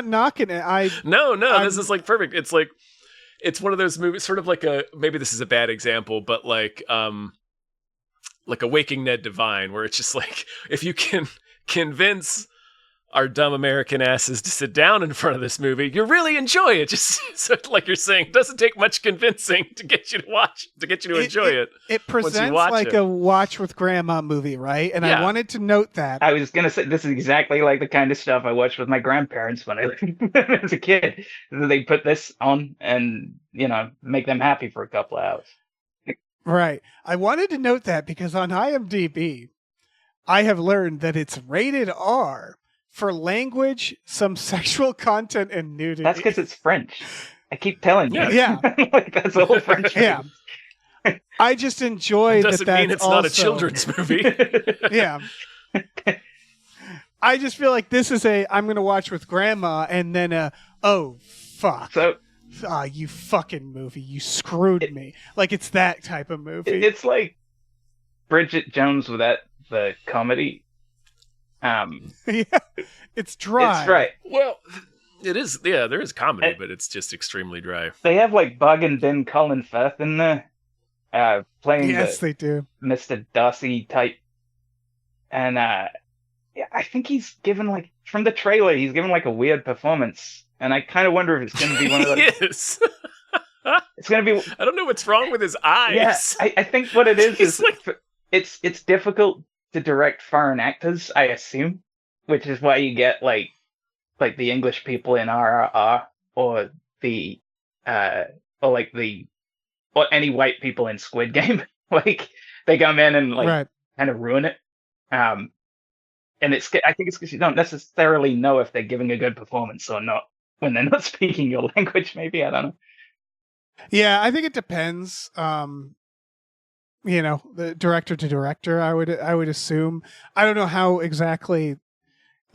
knocking it. No, this is like perfect. It's like, it's one of those movies, sort of like maybe this is a bad example, but like a Waking Ned Divine, where it's just like, if you can convince our dumb American asses to sit down in front of this movie, you really enjoy it. Just so, like you're saying, it doesn't take much convincing to get you to watch, to get you to enjoy it. It presents like a watch with grandma movie, right? And I wanted to note that. I was going to say, this is exactly like the kind of stuff I watched with my grandparents when I was a kid. They put this on and, make them happy for a couple of hours. Right. I wanted to note that because on IMDb, I have learned that it's rated R for language, some sexual content, and nudity. That's because it's French. I keep telling you. Yeah. Like, that's all French. Yeah. I just enjoy that. Doesn't mean it's also not a children's movie. Yeah. I just feel like this is I'm going to watch with grandma, and then oh, fuck. So, you fucking movie. You screwed me. Like, it's that type of movie. It's like Bridget Jones without the comedy. Yeah, it's dry. It's right. Well, it is. Yeah, there is comedy, but it's just extremely dry. They have like Bug and Ben Colin Firth in there, playing. Yes, they do. Mr. Darcy type, and I think he's given like from the trailer, he's given like a weird performance, and I kind of wonder if it's going to be one of those. Yes. It's going to be. I don't know what's wrong with his eyes. Yeah, I think what it is like... it's difficult to direct foreign actors, I assume, which is why you get like the English people in RRR or the or any white people in Squid Game. Like they come in and kind of ruin it. And I think it's because you don't necessarily know if they're giving a good performance or not when they're not speaking your language. Maybe I don't know. Yeah, I think it depends. The director to director, I would assume. I don't know how exactly,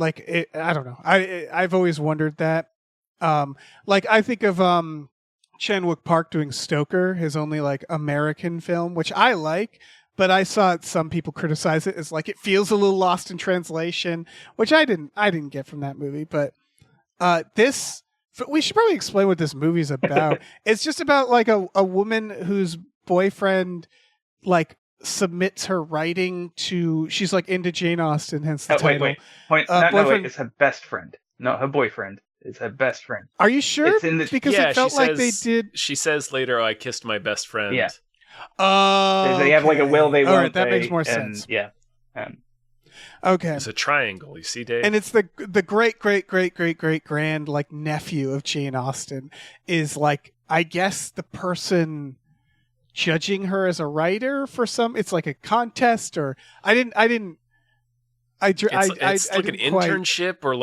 I don't know. I've always wondered that. I think of Chan-wook Park doing Stoker, his only American film, which I like, but I saw some people criticize it as it feels a little lost in translation, which I didn't get from that movie. But we should probably explain what this movie's about. It's just about a woman whose boyfriend submits her writing to. She's into Jane Austen, hence the title. Wait. Wait. It's her best friend, not her boyfriend. It's her best friend. Are you sure? Because it felt like they did. She says later, "I kissed my best friend." Yeah. They have a will they won't. All right, that makes more sense. Yeah. Okay. It's a triangle. You see, Dave? And it's the great grand nephew of Jane Austen is I guess the person judging her as a writer for some. It's like a contest, or it's like an internship or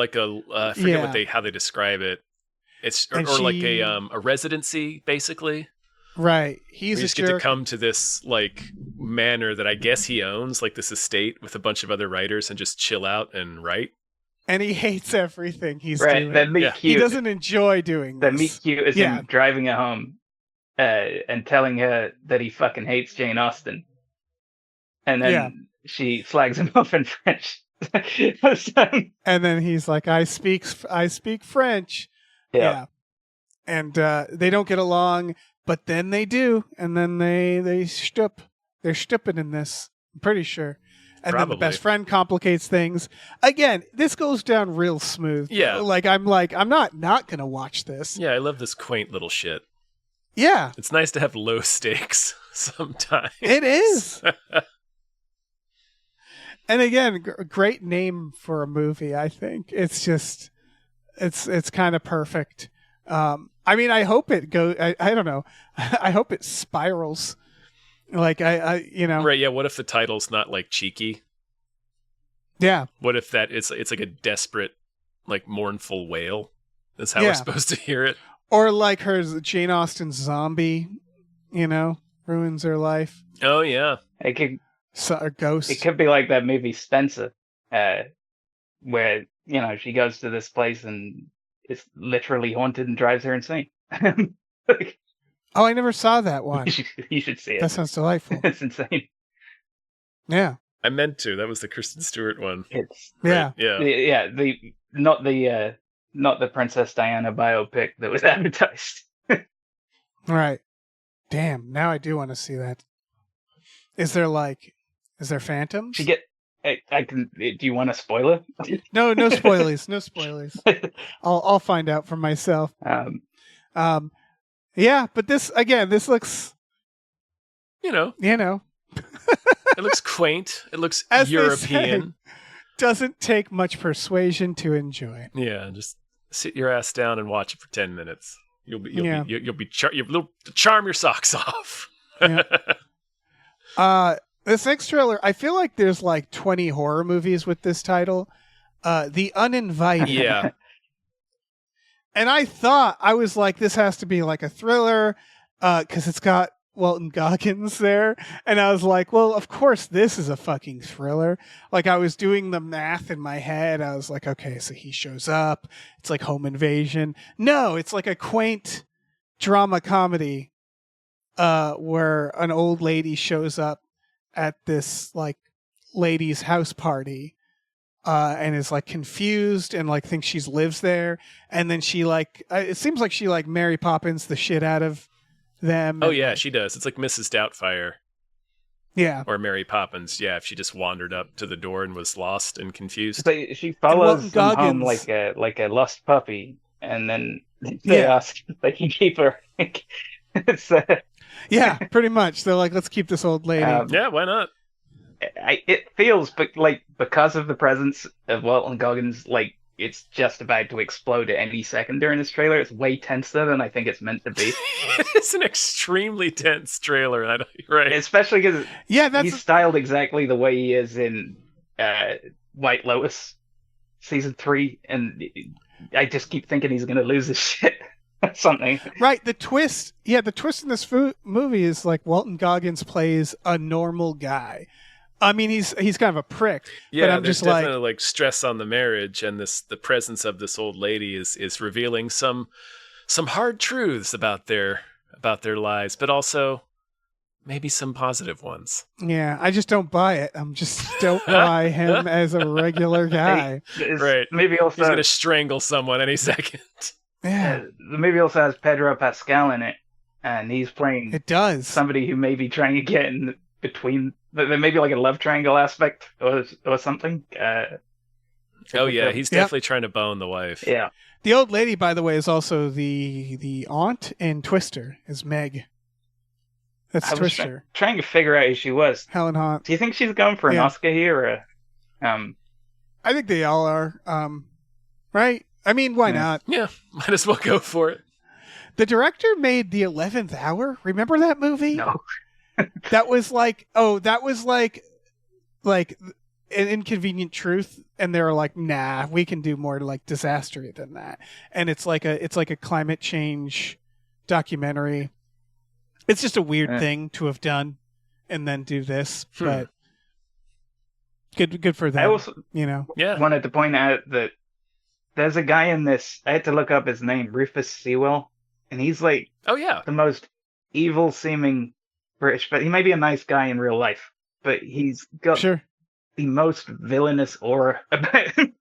I forget how they describe it. It's or a residency basically. Right. He's just get to come to this manor that I guess he owns, this estate with a bunch of other writers, and just chill out and write. And he hates everything he's doing. He doesn't enjoy doing this. The meet cute is him driving her home and telling her that he fucking hates Jane Austen. And then she flags him off in French. And then he's like, I speak French. Yeah. And they don't get along, but then they do. And then they shtup. They're shtupping in this, I'm pretty sure. And then the best friend complicates things. Again, this goes down real smooth. Yeah. I'm not going to watch this. Yeah, I love this quaint little shit. Yeah. It's nice to have low stakes sometimes. It is. And again, great name for a movie, I think. It's just, it's kind of perfect. I hope it goes, I don't know. I hope it spirals. Right, yeah, what if the title's not cheeky? Yeah. What if it's like a desperate, mournful wail? That's how we're supposed to hear it. Or her Jane Austen zombie, ruins her life. Oh yeah. It could a ghost. It could be like that movie Spencer, where, she goes to this place and it's literally haunted and drives her insane. Oh, I never saw that one. You should see it. That sounds delightful. It's insane. Yeah. I meant to. That was the Kristen Stewart one. It's right? Yeah. Not the Princess Diana biopic that was advertised. Right. Damn. Now I do want to see that. Is there phantoms? I can. Do you want a spoiler? No spoilies. No spoilies. I'll find out for myself. Yeah, but this looks, You know, it looks quaint. It looks as European. Doesn't take much persuasion to enjoy. Yeah, just sit your ass down and watch it for 10 minutes. You'll charm your socks off. Yeah. This next trailer, I feel like there's like 20 horror movies with this title. The Uninvited. Yeah. And I was like, this has to be like a thriller, because it's got Walton Goggins there. And I was like, well, of course this is a fucking thriller. Like, I was doing the math in my head. I was like, okay, so he shows up. It's like home invasion. No, it's like a quaint drama comedy, where an old lady shows up at this like lady's house party, and is like confused and like thinks she lives there, and then she like it seems like she like Mary Poppins the shit out of them. Oh yeah, she does. It's like Mrs. Doubtfire. Yeah. Or Mary Poppins. Yeah, if she just wandered up to the door and was lost and confused. So she follows them home like a lost puppy, and then they ask if they can keep her. Yeah, pretty much. They're like, let's keep this old lady. Yeah, why not? It feels like because of the presence of Walton Goggins, like it's just about to explode at any second during this trailer. It's way tenser than I think it's meant to be. It's an extremely tense trailer, right? Especially because that's he's styled exactly the way he is in White Lotus season 3, and I just keep thinking he's going to lose his shit. Something. Right, the twist in this movie is like Walton Goggins plays a normal guy. I mean, he's kind of a prick. Yeah, but I'm there's just definitely like stress on the marriage, and the presence of this old lady is revealing some hard truths about their lives, but also maybe some positive ones. Yeah, I just don't buy it. Don't buy him as a regular guy. Right. Maybe also he's going to strangle someone any second. Yeah. The movie also has Pedro Pascal in it, and he's playing somebody who may be trying to get in between. There may be like a love triangle aspect or something. Oh yeah, he's definitely trying to bone the wife. Yeah. The old lady, by the way, is also the aunt in Twister, is Meg. That's Twister. Trying to figure out who she was. Helen Hunt. Do you think she's going for an Oscar here? Or, I think they all are. Right? I mean, why not? Yeah, might as well go for it. The director made The 11th Hour. Remember that movie? No. That was like an Inconvenient Truth, and they were like, nah, we can do more like disaster than that. And it's like a climate change documentary. It's just a weird thing to have done and then do this, but good for them. I also wanted to point out that there's a guy in this, I had to look up his name, Rufus Sewell, and he's like the most evil seeming British, but he may be a nice guy in real life, but he's got the most villainous aura about him.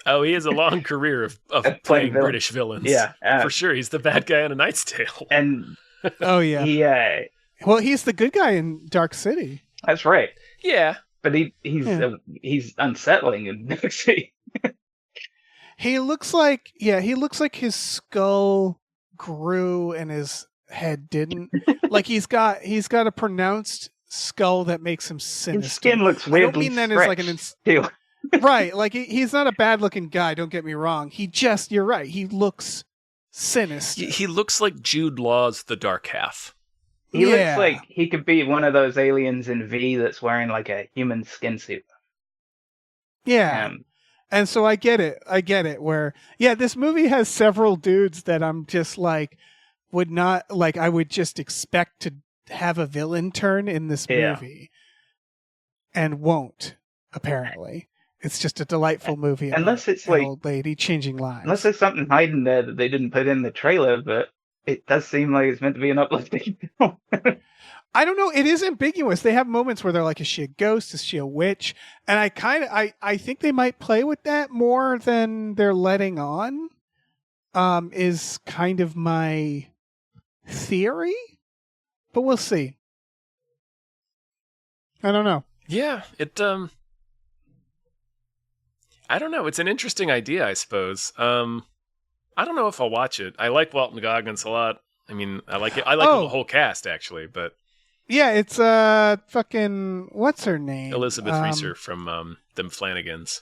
Oh, he has a long career of playing British villains. Yeah. For sure. He's the bad guy in A Knight's Tale. And oh yeah. Well, he's the good guy in Dark City. That's right. Yeah. But he's unsettling in Dark City. He looks like his skull grew and his head didn't. Like he's got a pronounced skull that makes him sinister. His skin looks weirdly I don't mean that as like an right. Like he's not a bad looking guy. Don't get me wrong. You're right. He looks sinister. He looks like Jude Law's The Dark Half. He looks like he could be one of those aliens in V that's wearing like a human skin suit. Yeah. And so I get it where, this movie has several dudes that I'm just like, I would just expect to have a villain turn in this movie and won't, apparently. It's just a delightful movie. Unless it's like an old lady changing lives. Unless there's something hiding there that they didn't put in the trailer, but it does seem like it's meant to be an uplifting film. I don't know. It is ambiguous. They have moments where they're like, is she a ghost? Is she a witch? And I think they might play with that more than they're letting on, is kind of my theory, but we'll see. I don't know. Yeah, it I don't know. It's an interesting idea, I suppose. I don't know if I'll watch it. I like Walton Goggins a lot. I mean, I like it. I like the whole cast actually, but yeah, it's fucking what's her name? Elizabeth Reeser from them Flanagans.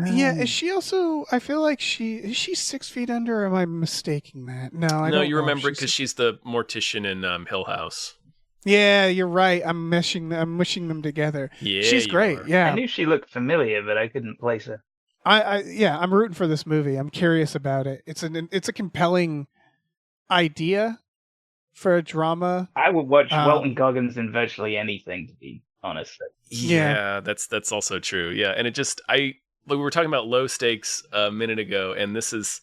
Yeah, is she also? I feel like is she 6 feet under? Or am I mistaking that? No, I don't. No, you remember it because she's the mortician in Hill House. Yeah, you're right. I'm wishing them together. Yeah, she's great. are. Yeah, I knew she looked familiar, but I couldn't place her. I'm rooting for this movie. I'm curious about it. It's a compelling idea for a drama. I would watch Walton Goggins in virtually anything, to be honest. Yeah, that's also true. Yeah, and it just we were talking about low stakes a minute ago, and this is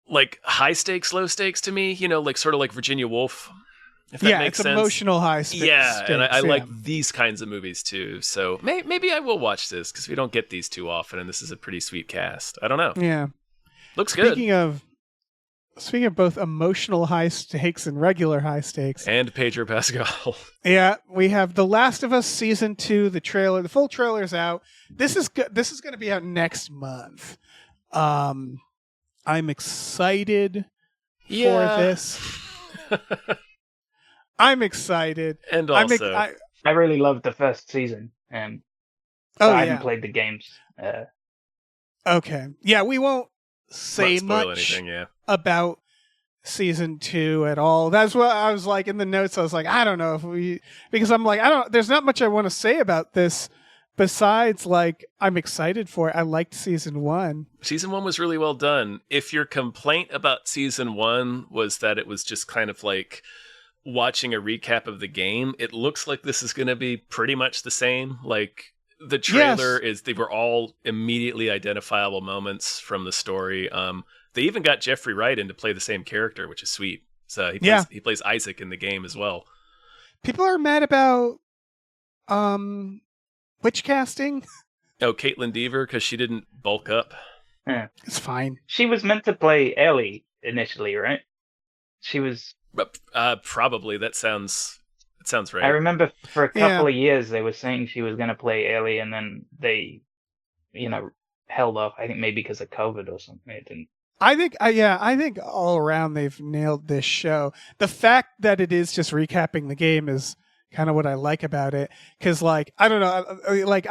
like high stakes, low stakes to me. You know, like sort of like Virginia Woolf. If that makes sense. Emotional high stakes. Yeah, and I like these kinds of movies too. So maybe I will watch this because we don't get these too often, and this is a pretty sweet cast. I don't know. Yeah, looks good. Speaking of both emotional high stakes and regular high stakes, and Pedro Pascal. Yeah, we have The Last of Us Season 2. The full trailer's out. This is going to be out next month. I'm excited for this. I'm excited. And also, I really loved the first season. I haven't played the games. Okay. Yeah, we won't say much about season 2 at all. That's what I was like in the notes. I was like, I don't know because I'm like, there's not much I want to say about this besides like, I'm excited for it. I liked season 1. Season 1 was really well done. If your complaint about season 1 was that it was just kind of like watching a recap of the game, it looks like this is going to be pretty much the same. Like the trailer they were all immediately identifiable moments from the story. They even got Jeffrey Wright in to play the same character, which is sweet. So he plays Isaac in the game as well. People are mad about witch casting. Oh, Caitlin Dever, because she didn't bulk up. Yeah. It's fine. She was meant to play Ellie initially, right? She was probably. That sounds right. I remember for a couple of years they were saying she was going to play Ellie, and then they, held off. I think maybe because of COVID or something. It didn't. I think all around they've nailed this show. The fact that it is just recapping the game is kind of what I like about it. Because, like, I don't know, like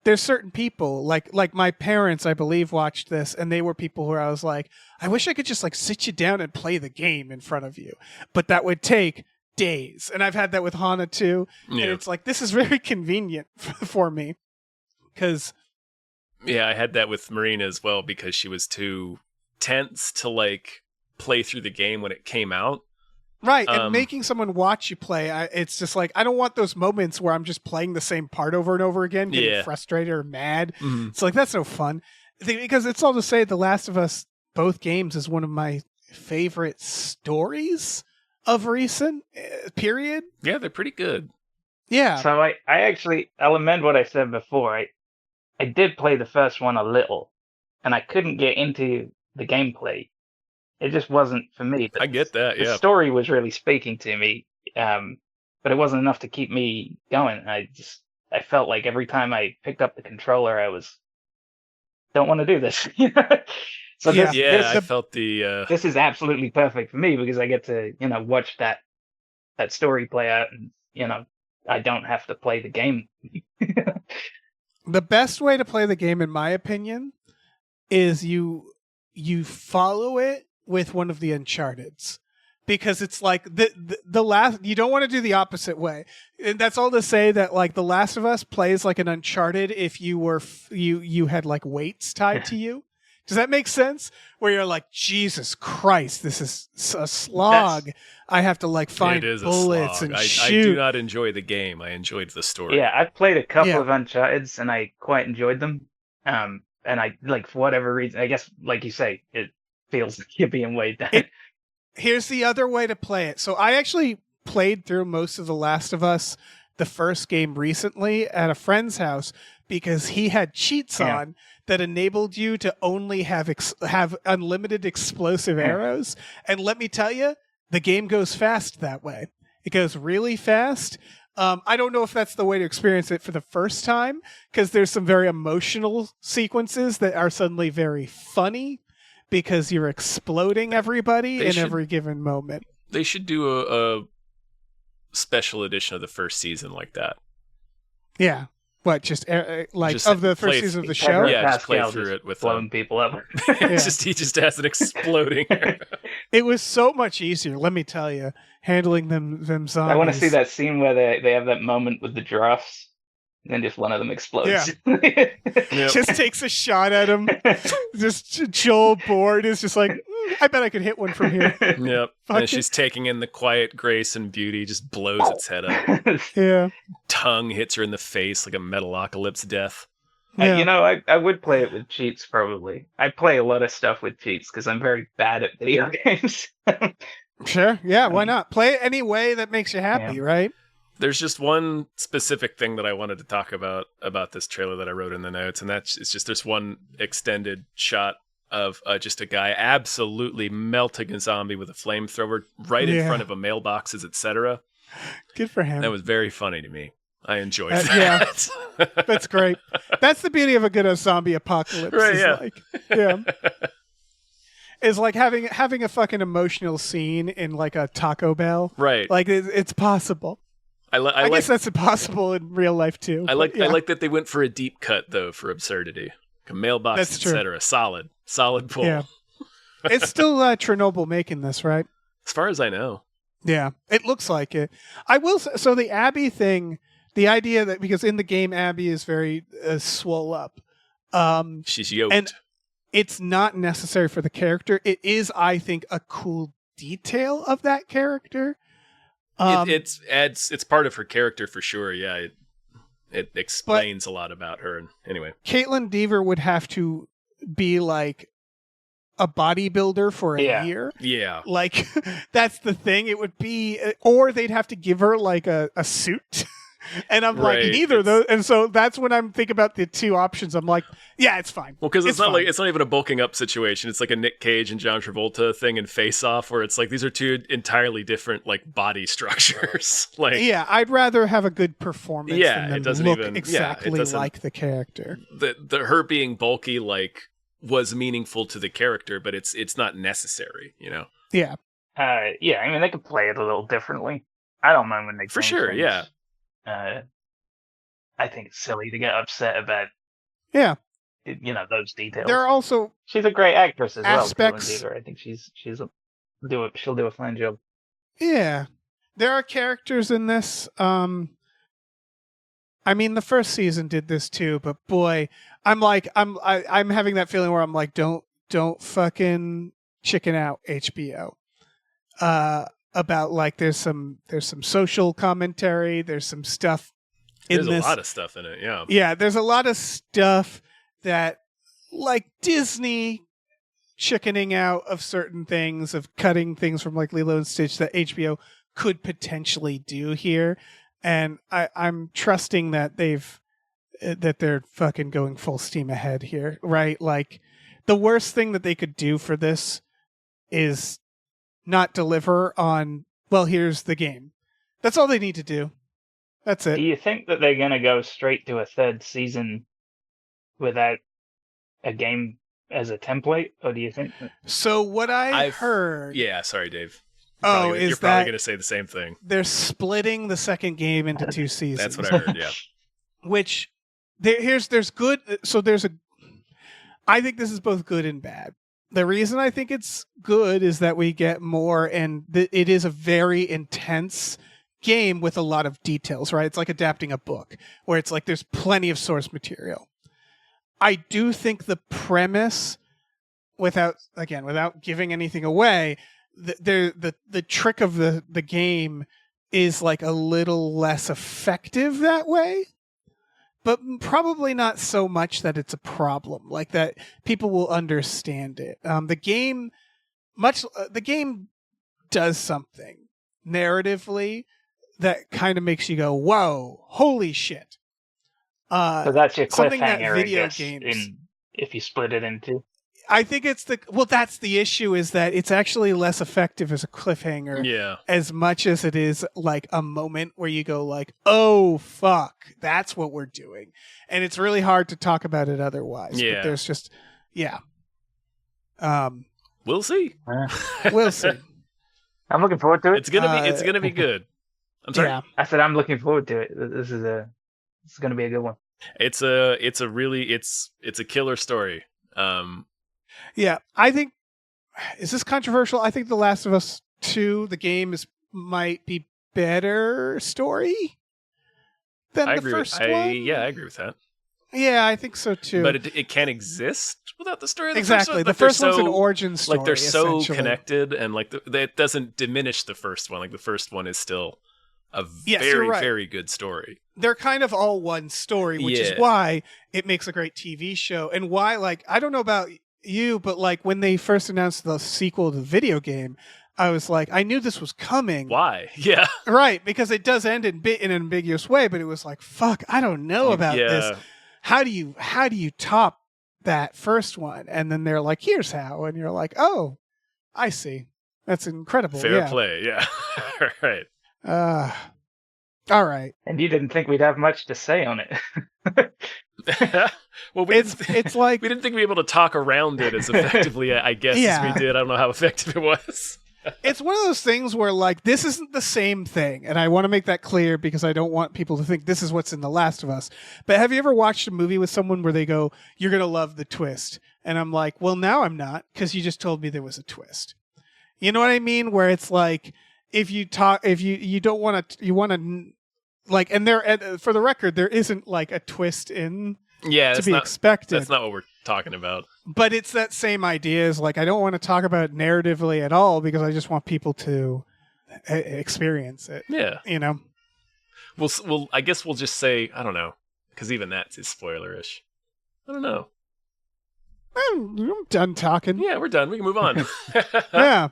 there's certain people, like my parents, I believe, watched this, and they were people who I was like, I wish I could just like sit you down and play the game in front of you, but that would take days. And I've had that with Hana too, and it's like, this is very convenient for me, because yeah, I had that with Marina as well because she was too tense to like play through the game when it came out. Right, and making someone watch you play, it's just like, I don't want those moments where I'm just playing the same part over and over again, getting frustrated or mad. Mm-hmm. It's like, that's no fun. Because it's all to say, The Last of Us, both games, is one of my favorite stories of recent period. Yeah, they're pretty good. Yeah. So I'll amend what I said before. I did play the first one a little, and I couldn't get into the gameplay. It just wasn't for me. I get that, The story was really speaking to me, but it wasn't enough to keep me going. I felt like every time I picked up the controller, don't want to do this. So I felt this is absolutely perfect for me because I get to, watch that story play out, and, I don't have to play the game. The best way to play the game, in my opinion, is you follow it with one of the Uncharteds, because it's like the last, you don't want to do the opposite way. And that's all to say that like The Last of Us plays like an Uncharted if you were you had like weights tied to you. Does that make sense? Where you're like, Jesus Christ, this is a slog. I have to like find bullets and shoot. I do not enjoy the game. I enjoyed the story. Yeah, I've played a couple of Uncharteds and I quite enjoyed them. And I, like, for whatever reason, I guess, like you say, it feels like you're being weighed down. Here's the other way to play it. So I actually played through most of The Last of Us, the first game, recently at a friend's house because he had cheats on that enabled you to only have unlimited explosive arrows. And let me tell you, the game goes fast that way. It goes really fast. I don't know if that's the way to experience it for the first time, because there's some very emotional sequences that are suddenly very funny because you're exploding everybody every given moment. They should do a special edition of the first season like that. Yeah. What, just Just of the first season of the show? Yeah, just play through it with blowing people up. He just has an exploding. It was so much easier, let me tell you, handling them zombies. I want to see that scene where they have that moment with the giraffes, and then just one of them explodes. Yeah. Just takes a shot at him. Just Joel Board is just like, I bet I could hit one from here. Yep. And she's taking in the quiet grace and beauty, just blows its head up. Yeah. Tongue hits her in the face like a Metalocalypse death. Yeah. I would play it with cheats, probably. I play a lot of stuff with cheats because I'm very bad at video games. Sure. Yeah, why not? Play it any way that makes you happy, right? There's just one specific thing that I wanted to talk about this trailer that I wrote in the notes, and that's just there's one extended shot of just a guy absolutely melting a zombie with a flamethrower right in front of a mailboxes, etc. Good for him. That was very funny to me. I enjoyed that. Yeah, that's great. That's the beauty of a good zombie apocalypse. Right, It's like having a fucking emotional scene in like a Taco Bell. Right. Like it's possible. I guess that's impossible in real life too. I like that they went for a deep cut though for absurdity. A mailbox, etc. Solid pull. Yeah. It's still Chernobyl making this, right? As far as I know. Yeah, it looks like it. I will say, so the Abby thing, the idea that because in the game Abby is very swole up. She's yoked. And it's not necessary for the character. It is, I think, a cool detail of that character. It's part of her character for sure. Yeah, it explains a lot about her. And anyway, Caitlin Deaver would have to be like a bodybuilder for a year. Yeah, like that's the thing. It would be, or they'd have to give her like a suit. And I'm like, neither of those. And so that's when I'm thinking about the two options. I'm like, yeah, it's fine. Well, because it's not even a bulking up situation. It's like a Nick Cage and John Travolta thing in Face Off, where it's like these are two entirely different like body structures. Like, yeah, I'd rather have a good performance. Yeah, than it doesn't look even exactly like the character. The her being bulky like was meaningful to the character, but it's not necessary. You know. Yeah. I mean, they could play it a little differently. I don't mind when they for change sure. things. Yeah. I think it's silly to get upset about. Those details. There are also she's a great actress as aspects. well. I think she'll do a fine job. Yeah, there are characters in this. I mean, the first season did this too, but boy, I'm having that feeling where I'm like, don't fucking chicken out, HBO. About like there's some social commentary, there's some stuff in this. There's a lot of stuff in it, yeah. Yeah, there's a lot of stuff that like Disney chickening out of certain things, of cutting things from like Lilo and Stitch that HBO could potentially do here. And I'm trusting that they're fucking going full steam ahead here, right? Like the worst thing that they could do for this is not deliver on, well, here's the game. That's all they need to do. That's it. Do you think that they're going to go straight to a third season without a game as a template? Or do you think that... So what I've heard... Yeah, sorry, Dave. You're probably going to say the same thing. They're splitting the second game into two seasons. That's what I heard, yeah. Which, there's good... So I think this is both good and bad. The reason I think it's good is that we get more, and it is a very intense game with a lot of details, right? It's like adapting a book, where it's like there's plenty of source material. I do think the premise, without giving anything away, the trick of the game is like a little less effective that way. But probably not so much that it's a problem, like that people will understand it. The game does something narratively that kind of makes you go, "Whoa, holy shit!" So that's your something that cliffhanger, video I guess, games. if you split it into. I think it's that's the issue, is that it's actually less effective as a cliffhanger. Yeah. As much as it is like a moment where you go like, oh fuck, that's what we're doing. And it's really hard to talk about it otherwise. Yeah. But there's just, yeah. We'll see. We'll see. I'm looking forward to it. It's gonna be good. I'm sorry. Yeah. I said I'm looking forward to it. This is going to be a good one. It's a killer story. Yeah, I think, is this controversial? I think The Last of Us 2, the game, might be better story than the first one. Yeah, I agree with that. Yeah, I think so too. But it can't exist without the story of the exactly. first one. The first one's an origin story. Like they're so connected, and like that doesn't diminish the first one. Like the first one is still a very, very good story. They're kind of all one story, which is why it makes a great TV show, and why, like, I don't know about you, but like when they first announced the sequel to the video game, I was like, I knew this was coming. Why? Yeah. Right, because it does end in an ambiguous way, but it was like, fuck, I don't know about this. How do you top that first one? And then they're like, here's how, and you're like, oh, I see. That's incredible. Fair play, yeah. Right. All right. And you didn't think we'd have much to say on it. Well, it's like we didn't think we'd be able to talk around it as effectively, I guess, as we did. I don't know how effective it was. It's one of those things where, like, this isn't the same thing, and I want to make that clear because I don't want people to think this is what's in The Last of Us. But have you ever watched a movie with someone where they go, "You're gonna love the twist," and I'm like, "Well, now I'm not, because you just told me there was a twist." You know what I mean? Where it's like, if you don't want to, you want to, like, and there, for the record, there isn't like a twist in to be expected. That's not what we're talking about. But it's that same idea, is like, I don't want to talk about it narratively at all because I just want people to experience it. Yeah. You know? Well, I guess we'll just say, I don't know, because even that's spoilerish. I don't know. I'm done talking. Yeah, we're done. We can move on. Yeah.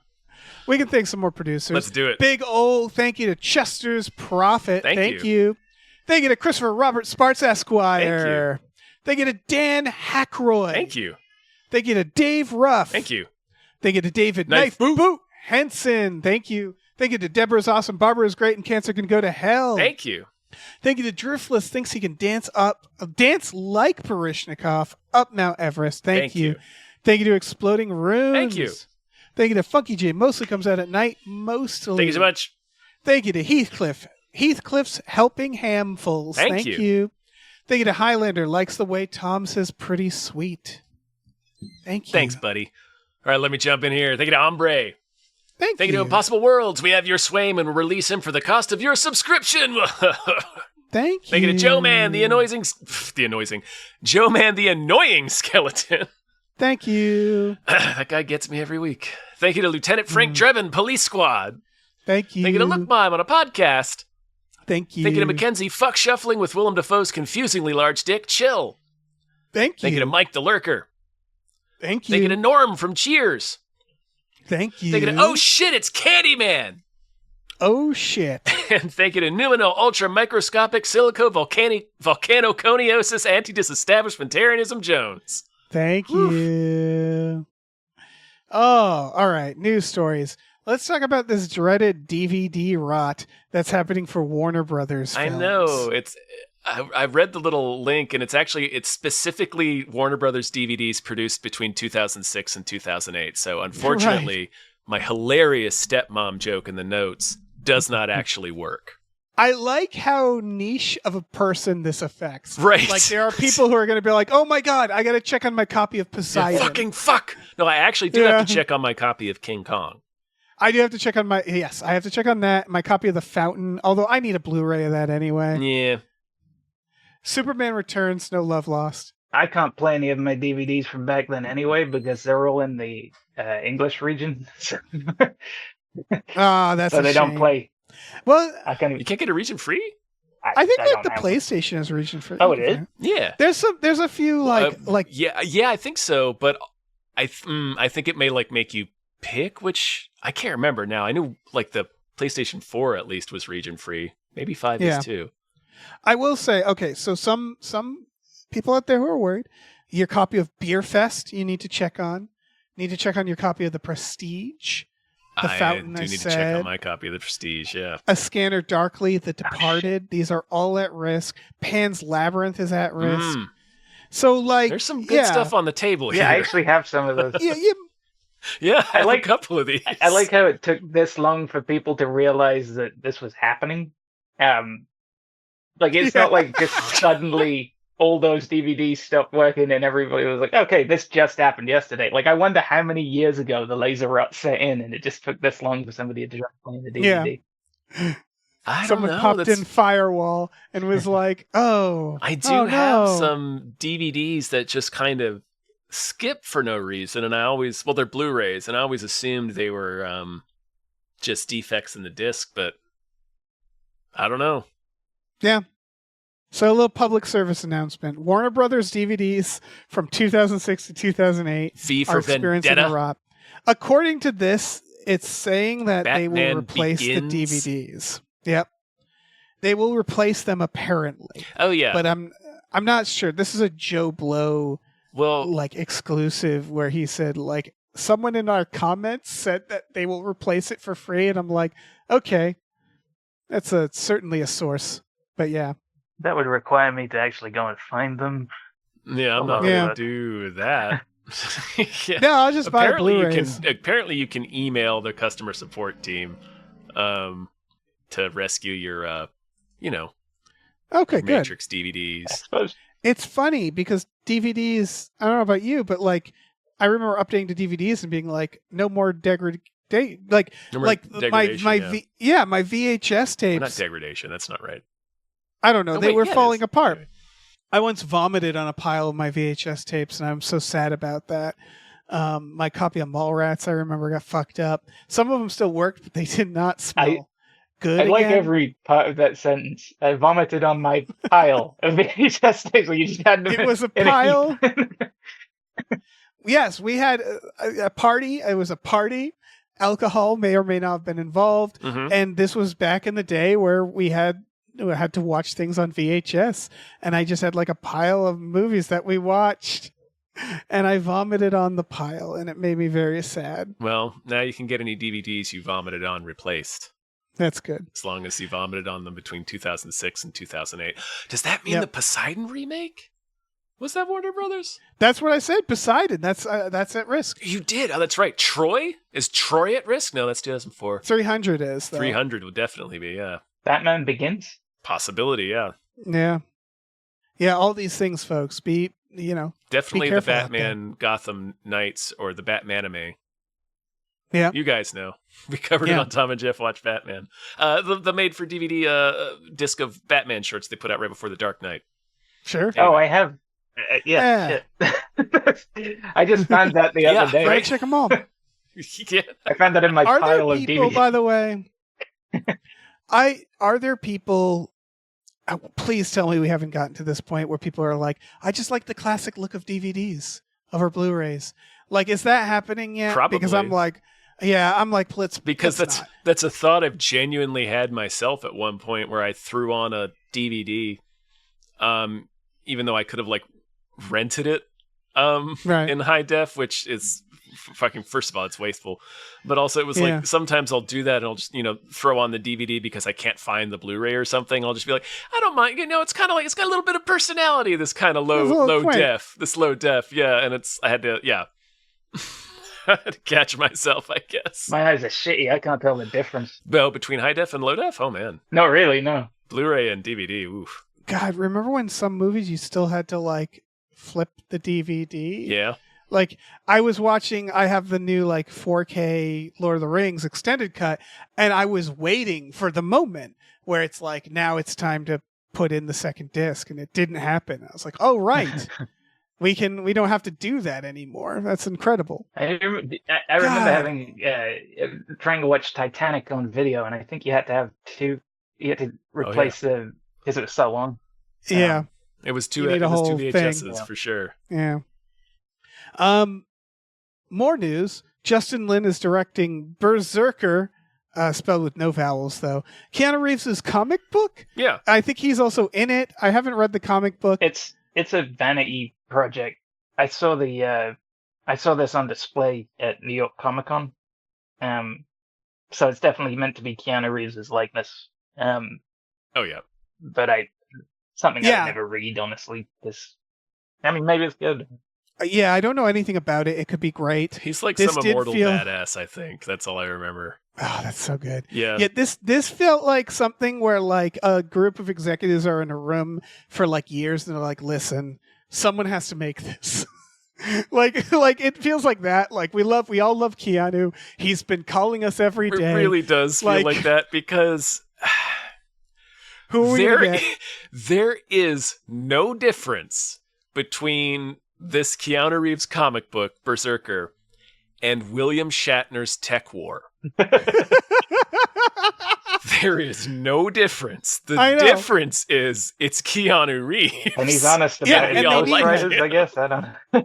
We can thank some more producers. Let's do it. Big old thank you to Chester's Prophet. Thank you. Thank you to Christopher Robert Sparks Esquire. Thank you to Dan Hackroyd. Thank you. Thank you to Dave Ruff. Thank you. Thank you to David Knife Boot Henson. Thank you. Thank you to Deborah's Awesome. Barbara is Great and Cancer Can Go to Hell. Thank you. Thank you to Driftless Thinks He Can Dance like Parishnikov up Mount Everest. Thank you. Thank you to Exploding Runes. Thank you. Thank you to Funky J. Mostly Comes Out at Night. Mostly. Thank you so much. Thank you to Heathcliff. Heathcliff's Helping Handfuls. Thank you. Thank you to Highlander. Likes the way Tom says pretty sweet. Thank you. Thanks, buddy. All right, let me jump in here. Thank you to Ombre. Thank you to Impossible Worlds. We have your Swaim and we'll release him for the cost of your subscription. Thank you. Thank you to Joe Man, Joe Man, the annoying skeleton. Thank you. That guy gets me every week. Thank you to Lieutenant Frank Drebin, Police Squad. Thank you. Thank you to Look Mime on a podcast. Thank you. Thank you to Mackenzie, Fuck Shuffling with Willem Dafoe's confusingly large dick, Chill. Thank you. Thank you to Mike the Lurker. Thank you. Thank you to Norm from Cheers. Thank you. Thank you to Oh Shit, it's Candyman. Oh shit. And thank you to Numino Ultra Microscopic Silico Volcanoconiosis Anti-Disestablishmentarianism Jones. Thank you. Oh, all right. News stories. Let's talk about this dreaded DVD rot that's happening for Warner Brothers films. I know. I've read the little link, and it's specifically Warner Brothers DVDs produced between 2006 and 2008. So unfortunately, my hilarious stepmom joke in the notes does not actually work. I like how niche of a person this affects. Right. Like, there are people who are going to be like, oh my God, I got to check on my copy of Poseidon. Yeah, fucking fuck. No, I actually do have to check on my copy of King Kong. I do have to check on I have to check on that. My copy of The Fountain, although I need a Blu-ray of that anyway. Yeah. Superman Returns, No Love Lost. I can't play any of my DVDs from back then anyway because they're all in the English region. That's so they don't play. Well, you can't get a region free? I think like the PlayStation has a region free. Oh, it is? Yeah. There's a few yeah, I think so, but I think it may like make you pick, which I can't remember now. I knew like the PlayStation 4 at least was region free. Maybe 5 is too. I will say, okay, so some people out there who are worried, Your copy of Beer Fest, you need to check on. Need to check on your copy of The Prestige. The Fountain, I do need to check on my copy of The Prestige, yeah. A Scanner Darkly, The Departed. These are all at risk. Pan's Labyrinth is at risk. So, like... There's some good stuff on the table here. Yeah, I actually have some of those. Yeah, I like a couple of these. I like how it took this long for people to realize that this was happening. Like, it's not like just suddenly all those DVDs stopped working and everybody was like, okay, this just happened yesterday. Like, I wonder how many years ago the laser rot set in and it just took this long for somebody to drop playing the DVD. Yeah. I don't Someone know. popped in Firewall and was like, I do have some DVDs that just kind of skip for no reason, and they're Blu-rays, and I always assumed they were just defects in the disc, but I don't know. Yeah. So a little public service announcement. Warner Brothers DVDs from 2006 to 2008 V for are experiencing Vendetta. a rot. According to this, it's saying that they will Batman replace Begins. the DVDs. Yep. They will replace them apparently. Oh yeah. But I'm not sure. This is a Joe Blow exclusive where he said like someone in our comments said that they will replace it for free, and I'm like, okay. That's certainly a source. But yeah. That would require me to actually go and find them. Yeah, I'm not going to do that. Yeah. No, I'll just buy Blu-rays. Apparently you can email the customer support team to rescue your, okay, good. Matrix DVDs. I suppose. It's funny because DVDs, I don't know about you, but like, I remember updating to DVDs and being like, no more degradation. Like my VHS tapes. Not degradation. That's not right. I don't know. They were falling apart. I once vomited on a pile of my VHS tapes, and I'm so sad about that. My copy of Mallrats, I remember, got fucked up. Some of them still worked, but they did not smell good. I like every part of that sentence. I vomited on my pile of VHS tapes. You just had it was a pile. Yes, we had a party. It was a party. Alcohol may or may not have been involved, and this was back in the day where we had to watch things on VHS, and I just had like a pile of movies that we watched, and I vomited on the pile, and it made me very sad. Well, now you can get any DVDs you vomited on replaced. That's good. As long as you vomited on them between 2006 and 2008. Does that mean the Poseidon remake? Was that Warner Brothers? That's what I said. Poseidon. That's at risk. You did. Oh, that's right. Troy? Is Troy at risk? No, that's 2004. 300 is, though. 300 would definitely be, yeah. Batman Begins? Possibility, yeah. Yeah. Yeah, all these things, folks. Definitely the Batman Gotham Knights or the Batmanime. Yeah. You guys know. We covered it on Tom and Jeff Watch Batman. The made-for-DVD disc of Batman shorts they put out right before The Dark Knight. Sure. Anyway. Oh, I have. Yeah. I just found that the other day. Right, check them all. Yeah. I found that in my pile of DVDs. By the way, are there people... please tell me we haven't gotten to this point where people are like, I just like the classic look of DVDs over Blu-rays. Like, is that happening yet? Probably. Because I'm like, because that's a thought I've genuinely had myself at one point where I threw on a DVD, even though I could have like rented it in high def, which is fucking, first of all, it's wasteful, but also it was like sometimes I'll do that and I'll just throw on the DVD because I can't find the Blu-ray or something. I'll just be like, I don't mind, it's kind of like, it's got a little bit of personality, this kind of low def, and I had to I had to catch myself, I guess. My eyes are shitty. I can't tell the difference. Well, between high def and low def? Oh man. No, really, no. Blu-ray and DVD, oof. God, remember when some movies you still had to like flip the DVD? Yeah. Like, I have the new, 4K Lord of the Rings extended cut, and I was waiting for the moment where it's like, now it's time to put in the second disc, and it didn't happen. I was like, oh, right. we don't have to do that anymore. That's incredible. I remember having, trying to watch Titanic on video, and I think you had to have you had to replace because it was so long. Yeah. It was two VHSs for sure. Yeah. More news. Justin Lin is directing Berserker, spelled with no vowels though. Keanu Reeves' comic book. Yeah, I think he's also in it. I haven't read the comic book. It's a vanity project. I saw this on display at New York Comic Con. So it's definitely meant to be Keanu Reeves' likeness. Oh yeah. But something I Yeah. would never read, honestly. I mean, maybe it's good. Yeah, I don't know anything about it. It could be great. He's like This some did immortal feel- badass, I think. That's all I remember. Oh, that's so good. Yeah. Yeah, this felt like something where like a group of executives are in a room for like years and they're like, listen, someone has to make this. like it feels like that. Like we all love Keanu. He's been calling us every day. It really does feel like that because who are we gonna get? there is no difference between this Keanu Reeves comic book, Berserker, and William Shatner's Tech War. There is no difference. The difference is it's Keanu Reeves. And he's honest about Yeah, it. and He they need writers, him. I guess. I don't know.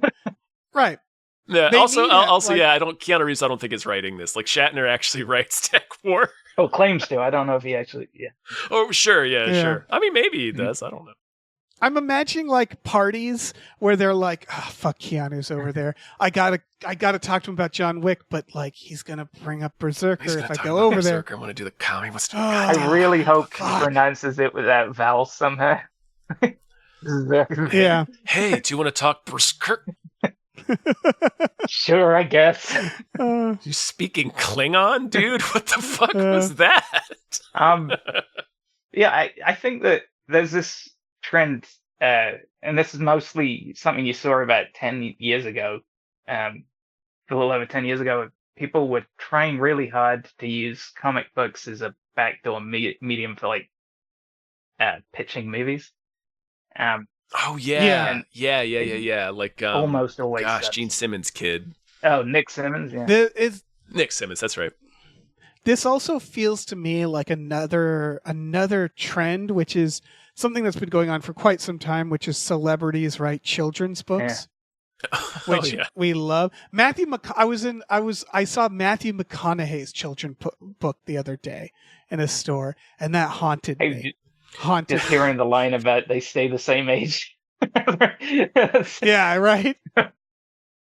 Right. Yeah. They Also, need that, like- yeah. I don't. Keanu Reeves. I don't think is writing this. Like Shatner actually writes Tech War. Oh, claims to. I don't know if he actually. Yeah. Oh, sure. Yeah, Yeah. sure. I mean, maybe he does. I don't know. I'm imagining like parties where they're like, oh, fuck, Keanu's over there. I gotta talk to him about John Wick, but like he's gonna bring up Berserker He's if gonna I talk go about over Berserker. I want to do the comedy. What's Oh. I really hope he fuck. pronounces it without vowels somehow. there. Yeah. Hey, do you want to talk Berserker? Sure, I guess. You speaking Klingon, dude? What the fuck was that? Yeah, I think that there's this trend, and this is mostly something you saw about 10 years ago, a little over 10 years ago. People were trying really hard to use comic books as a backdoor medium for like pitching movies. Oh yeah, Yeah. yeah. Like Almost always. gosh, sucks. Gene Simmons' kid. Oh, Nick Simmons. Yeah. Nick Simmons. That's right. This also feels to me like another trend, which is something that's been going on for quite some time, which is celebrities write children's books, which we love. I saw Matthew McConaughey's children's book the other day in a store, and that haunted me. Just hearing the line about they stay the same age. Yeah, right.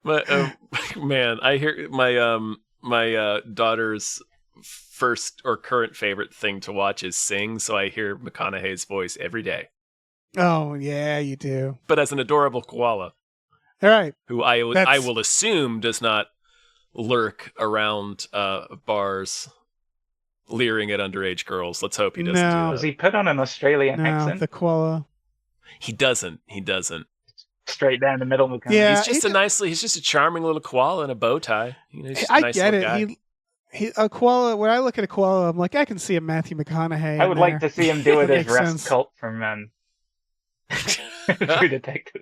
But man, I hear my daughter's first or current favorite thing to watch is Sing, so I hear McConaughey's voice every day. Oh yeah, you do. But as an adorable koala, All right. who I will assume does not lurk around bars leering at underage girls. Let's hope he doesn't No. do that. Does he put on an Australian No, accent? the koala. He doesn't. Straight down the middle. Yeah. He's just a charming little koala in a bow tie. You know, he's just a I nice get little it. guy. A koala. When I look at a koala, I'm like, I can see a Matthew McConaughey. I would like to see him do it as Makes Russ sense. Colt from True Detective.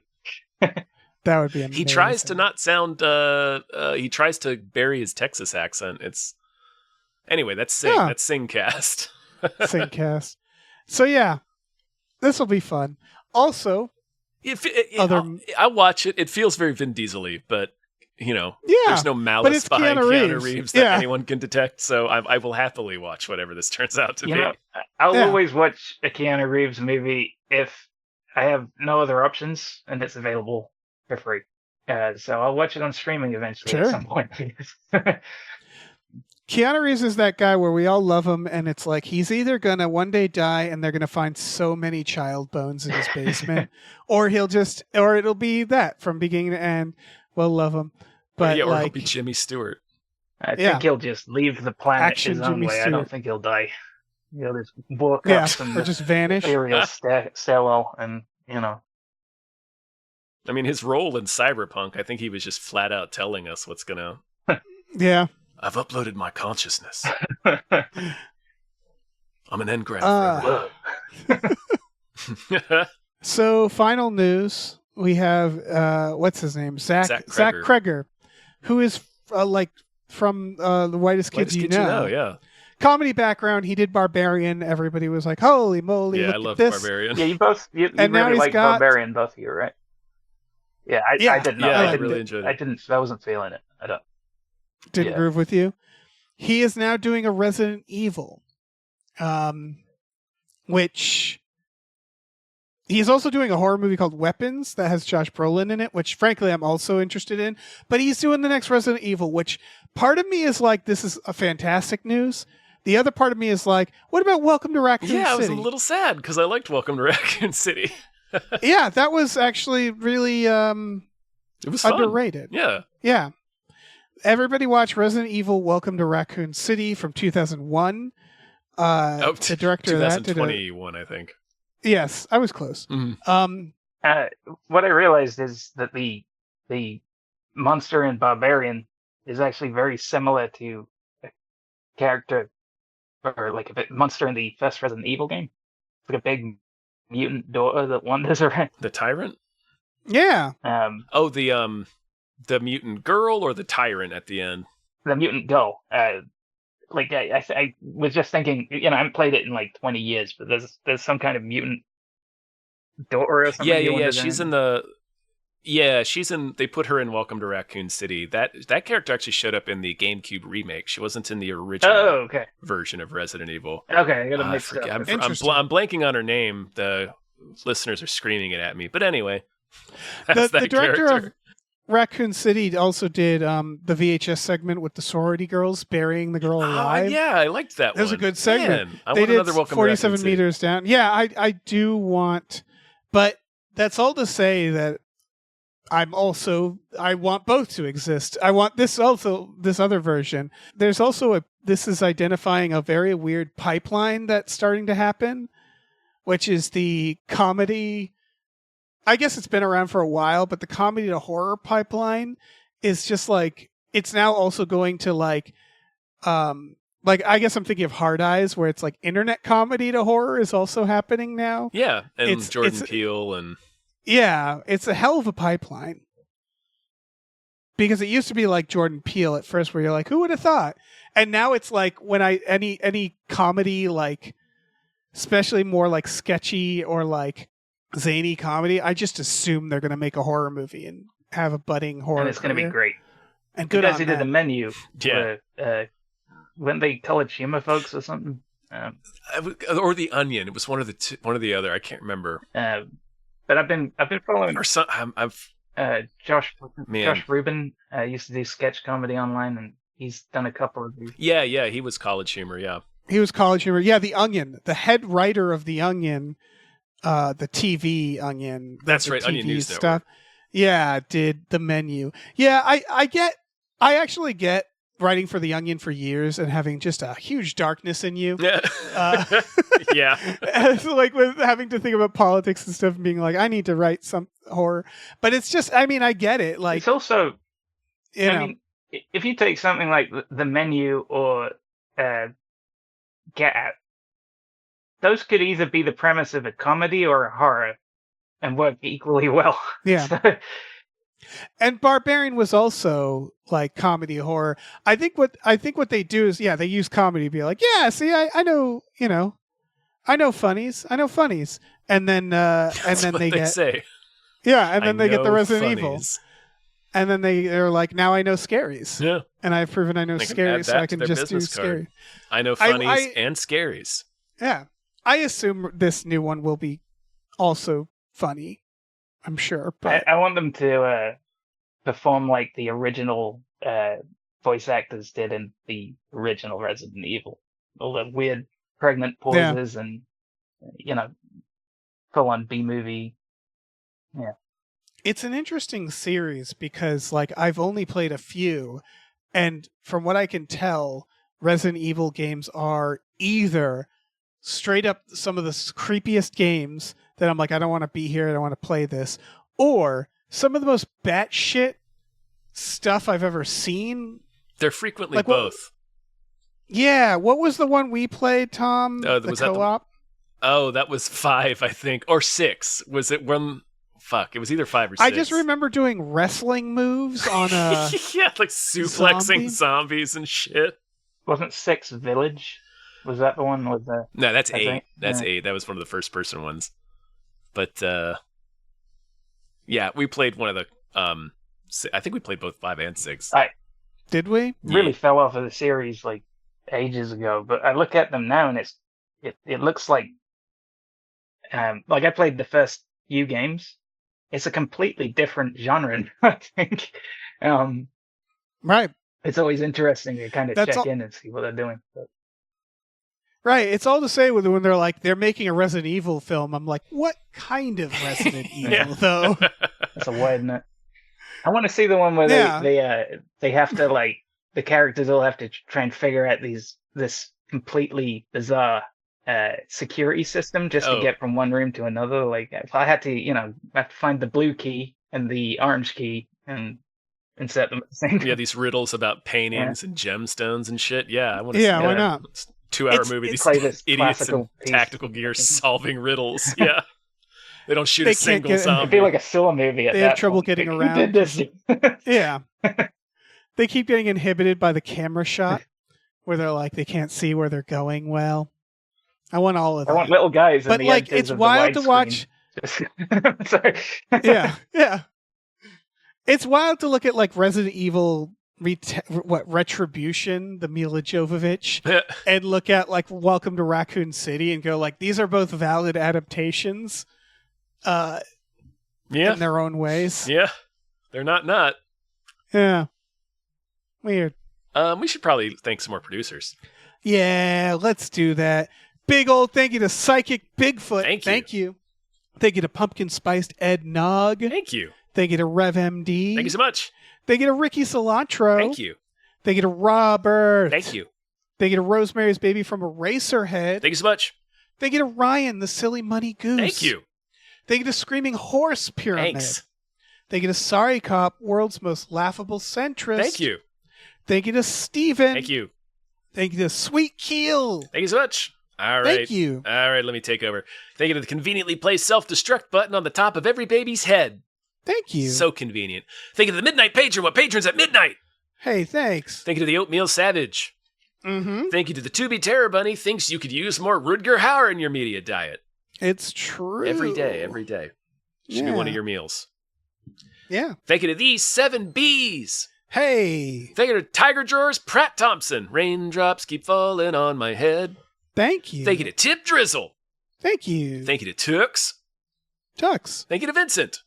That would be amazing. He tries to not sound. He tries to bury his Texas accent. Anyway. That's Sing. Yeah. That's Singcast. Singcast. So yeah, this will be fun. Also, I watch it. It feels very Vin Diesel-y, but yeah, there's no malice it's behind Keanu Keanu Reeves. that Yeah. anyone can detect. So I will happily watch whatever this turns out to be. I'll Yeah. always watch a Keanu Reeves movie if I have no other options and it's available for free. So I'll watch it on streaming eventually Sure. at some point. Keanu Reeves is that guy where we all love him, and it's like he's either gonna one day die, and they're gonna find so many child bones in his basement, or it'll be that from beginning to end. We'll love him, but or he'll like, be Jimmy Stewart. I Yeah. think he'll just leave the planet Action his own Jimmy way. I Stewart. don't think he'll die. He'll just walk yeah, up some or just vanish. aerial stairwell and, I mean, his role in Cyberpunk, I think he was just flat out telling us what's gonna. Yeah. I've uploaded my consciousness. I'm an engram. forever. So final news, we have what's his name? Zach Kreger, who is like from the Whitest Kids You Know. Yeah. Comedy background. He did Barbarian. Everybody was like, "Holy moly!" Yeah, look I at love this. Barbarian. Yeah, you And now really he's like got- Barbarian, both of you, right? Yeah, I didn't know. Yeah, I I liked really it. enjoyed it. I wasn't feeling it. I don't. Didn't Yeah. groove with you. He is now doing a Resident Evil, which He's also doing a horror movie called Weapons that has Josh Brolin in it, which frankly I'm also interested in. But he's doing the next Resident Evil, which part of me is like, this is a fantastic news. The other part of me is like, what about Welcome to Raccoon City? Yeah, I was a little sad because I liked Welcome to Raccoon City. Yeah, that was actually really It was fun. underrated. Yeah. Yeah. Everybody watch Resident Evil Welcome to Raccoon City from 2001. The director of that did 2021, I think. Yes, I was close. What I realized is that the monster in Barbarian is actually very similar to a character, or like a monster in the first Resident Evil game. It's like a big mutant daughter that wanders around. The Tyrant? Yeah. Oh, the mutant girl or the Tyrant at the end? The mutant girl. I was just thinking, I haven't played it in like 20 years, but there's some kind of mutant daughter or something. Yeah. She's in the. Yeah, they put her in Welcome to Raccoon City. That character actually showed up in the GameCube remake. She wasn't in the original version of Resident Evil. Okay, I gotta mix it up. I'm blanking on her name. The listeners are screaming it at me. But anyway, the director of Raccoon City also did the VHS segment with the sorority girls burying the girl alive. Yeah, I liked that one. It was a good segment. Man, I they want did another Welcome 47 to meters down. Yeah, I do want, but that's all to say that I want both to exist. I want this other version. There's also this is identifying a very weird pipeline that's starting to happen, which is the comedy. I guess it's been around for a while, but the comedy to horror pipeline is just like, it's now also going to like I guess I'm thinking of Hard Eyes, where it's like internet comedy to horror is also happening now. Yeah, and Jordan Peele and... Yeah, it's a hell of a pipeline. Because it used to be like Jordan Peele at first, where you're like, who would have thought? And now it's like when any comedy, like, especially more like sketchy or like zany comedy, I just assume they're going to make a horror movie and have a budding horror. And it's going to be great. And good you guys on who did that. the Menu. Yeah. Weren't they College Humor folks or something? Or The Onion. It was one of the other. I can't remember. But I've been following. Or some, Josh Rubin used to do sketch comedy online, and he's done a couple of these. Yeah, he was College Humor. Yeah, he was College Humor. Yeah, The Onion, the head writer of The Onion, the TV Onion. That's right, TV Onion News stuff. Network. Yeah, did the Menu. Yeah, I actually get writing for The Onion for years and having just a huge darkness in you. Yeah. Yeah. Like with having to think about politics and stuff and being like, I need to write some horror. But it's just, I mean, I get it. Like, it's also, I mean, if you take something like The Menu or Get Out, those could either be the premise of a comedy or a horror and work equally well. Yeah. So, and Barbarian was also like comedy horror. I think what they do is, they use comedy to be like, yeah, see, I know, I know funnies. And then they get say. Yeah, and then they get the Resident funnies. Evil. And then they're like, now I know scaries. Yeah. And I've proven I know scaries, so I can just do scary. I know funnies and scaries. Yeah. I assume this new one will be also funny. I'm sure. But I want them to perform like the original voice actors did in the original Resident Evil. All the weird pregnant pauses and, full on B-movie. Yeah. It's an interesting series because, like, I've only played a few, and from what I can tell, Resident Evil games are either straight up some of the creepiest games that I'm like, I don't want to be here, I don't want to play this, or some of the most batshit stuff I've ever seen. They're frequently like, both. What was the one we played, Tom? The co-op? That was 5, I think, or 6. Was it one? Fuck, it was either 5 or 6. I just remember doing wrestling moves on a like suplexing zombies and shit. Wasn't 6 Village? Was that the one with the... No, that's 8. That's 8. That was one of the first person ones. But we played one of the I think we played both 5 and 6. Did we? Really fell off of the series like ages ago, but I look at them now and it looks like like I played the first few games. It's a completely different genre, I think. Right. It's always interesting to kind of That's check all- in and see what they're doing. But Right. It's all to say when they're like, they're making a Resident Evil film. I'm like, what kind of Resident Evil, though? that's a word, isn't it? I want to see the one where they have to, like, the characters all have to try and figure out this completely bizarre security system just to get from one room to another. Like, if I had to, I have to find the blue key and the orange key and insert them at the same time. Yeah, these riddles about paintings and gemstones and shit. Yeah, I want to. Yeah, why not? It's a 2-hour movie. These play this idiots in classical piece. tactical gear solving riddles. Yeah, they don't shoot They a can't single get- zombie. It'd be like a Saw movie. At They that have trouble point. getting Who around. did this? Yeah. They keep getting inhibited by the camera shot where they're like, they can't see where they're going well. I want all of I that. want little guys. But in the like, edges it's of the wild to widescreen. watch. Sorry. Yeah. It's wild to look at like Resident Evil Retribution, the Mila Jovovich, and look at like Welcome to Raccoon City and go like, these are both valid adaptations yeah, in their own ways. yeah, they're not. Yeah. Weird. We should probably thank some more producers. Yeah, let's do that. Big old thank you to Psychic Bigfoot. Thank you. Thank you to Pumpkin Spiced Ed Nog. Thank you. Thank you to RevMD. Thank you so much. Thank you to Ricky Cilantro. Thank you. Thank you to Robert. Thank you. Thank you to Rosemary's Baby from Eraserhead. Thank you so much. Thank you to Ryan, the Silly Money Goose. Thank you. Thank you to Screaming Horse Pyramid. Thanks. Thank you to Sorry Cop, world's most laughable centrist. Thank you. Thank you to Steven. Thank you. Thank you to Sweet Keel. Thank you so much. All right. Thank you. All right, let me take over. Thank you to the conveniently placed self-destruct button on the top of every baby's head. Thank you. So convenient. Thank you to the Midnight Pager, what patrons at midnight. Hey, thanks. Thank you to the Oatmeal Savage. Mm-hmm. Thank you to the To-Be Terror Bunny, thinks you could use more Rutger Hauer in your media diet. It's true. Every day. Should be one of your meals. Yeah. Thank you to these 7 Bs. Hey. Thank you to Tiger Drawers, Pratt Thompson. Raindrops keep falling on my head. Thank you. Thank you to Tip Drizzle. Thank you. Thank you to Tux. Tux. Thank you to Vincent.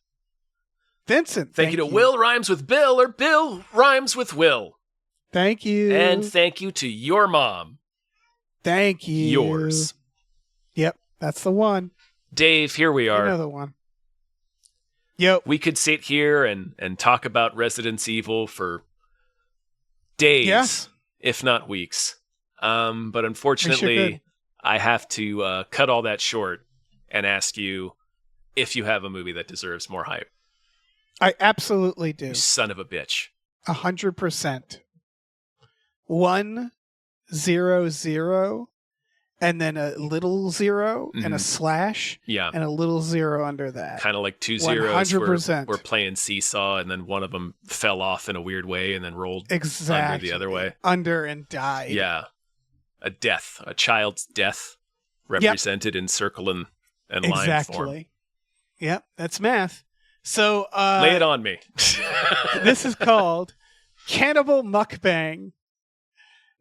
Vincent. Thank you to Will Rhymes with Bill or Bill Rhymes with Will. Thank you. And thank you to your mom. Thank you. Yours. Yep, that's the one. Dave, here we are. Another one. Yep. We could sit here and talk about Resident Evil for days, Yeah. if not weeks. But We sure unfortunately, could. I have to cut all that short and ask you if you have a movie that deserves more hype. I absolutely do. You son of a bitch. 100%. 1, 0, 0, and then a little 0 and a slash Yeah. and a little 0 under that. Kind of like 2 zeros 100%. were playing seesaw and then one of them fell off in a weird way and then rolled Exactly. under the other way. Under and died. Yeah. A death, a child's death represented in circle and line form. Exactly. Yep, that's math. So Lay it on me. this is called Cannibal Mukbang.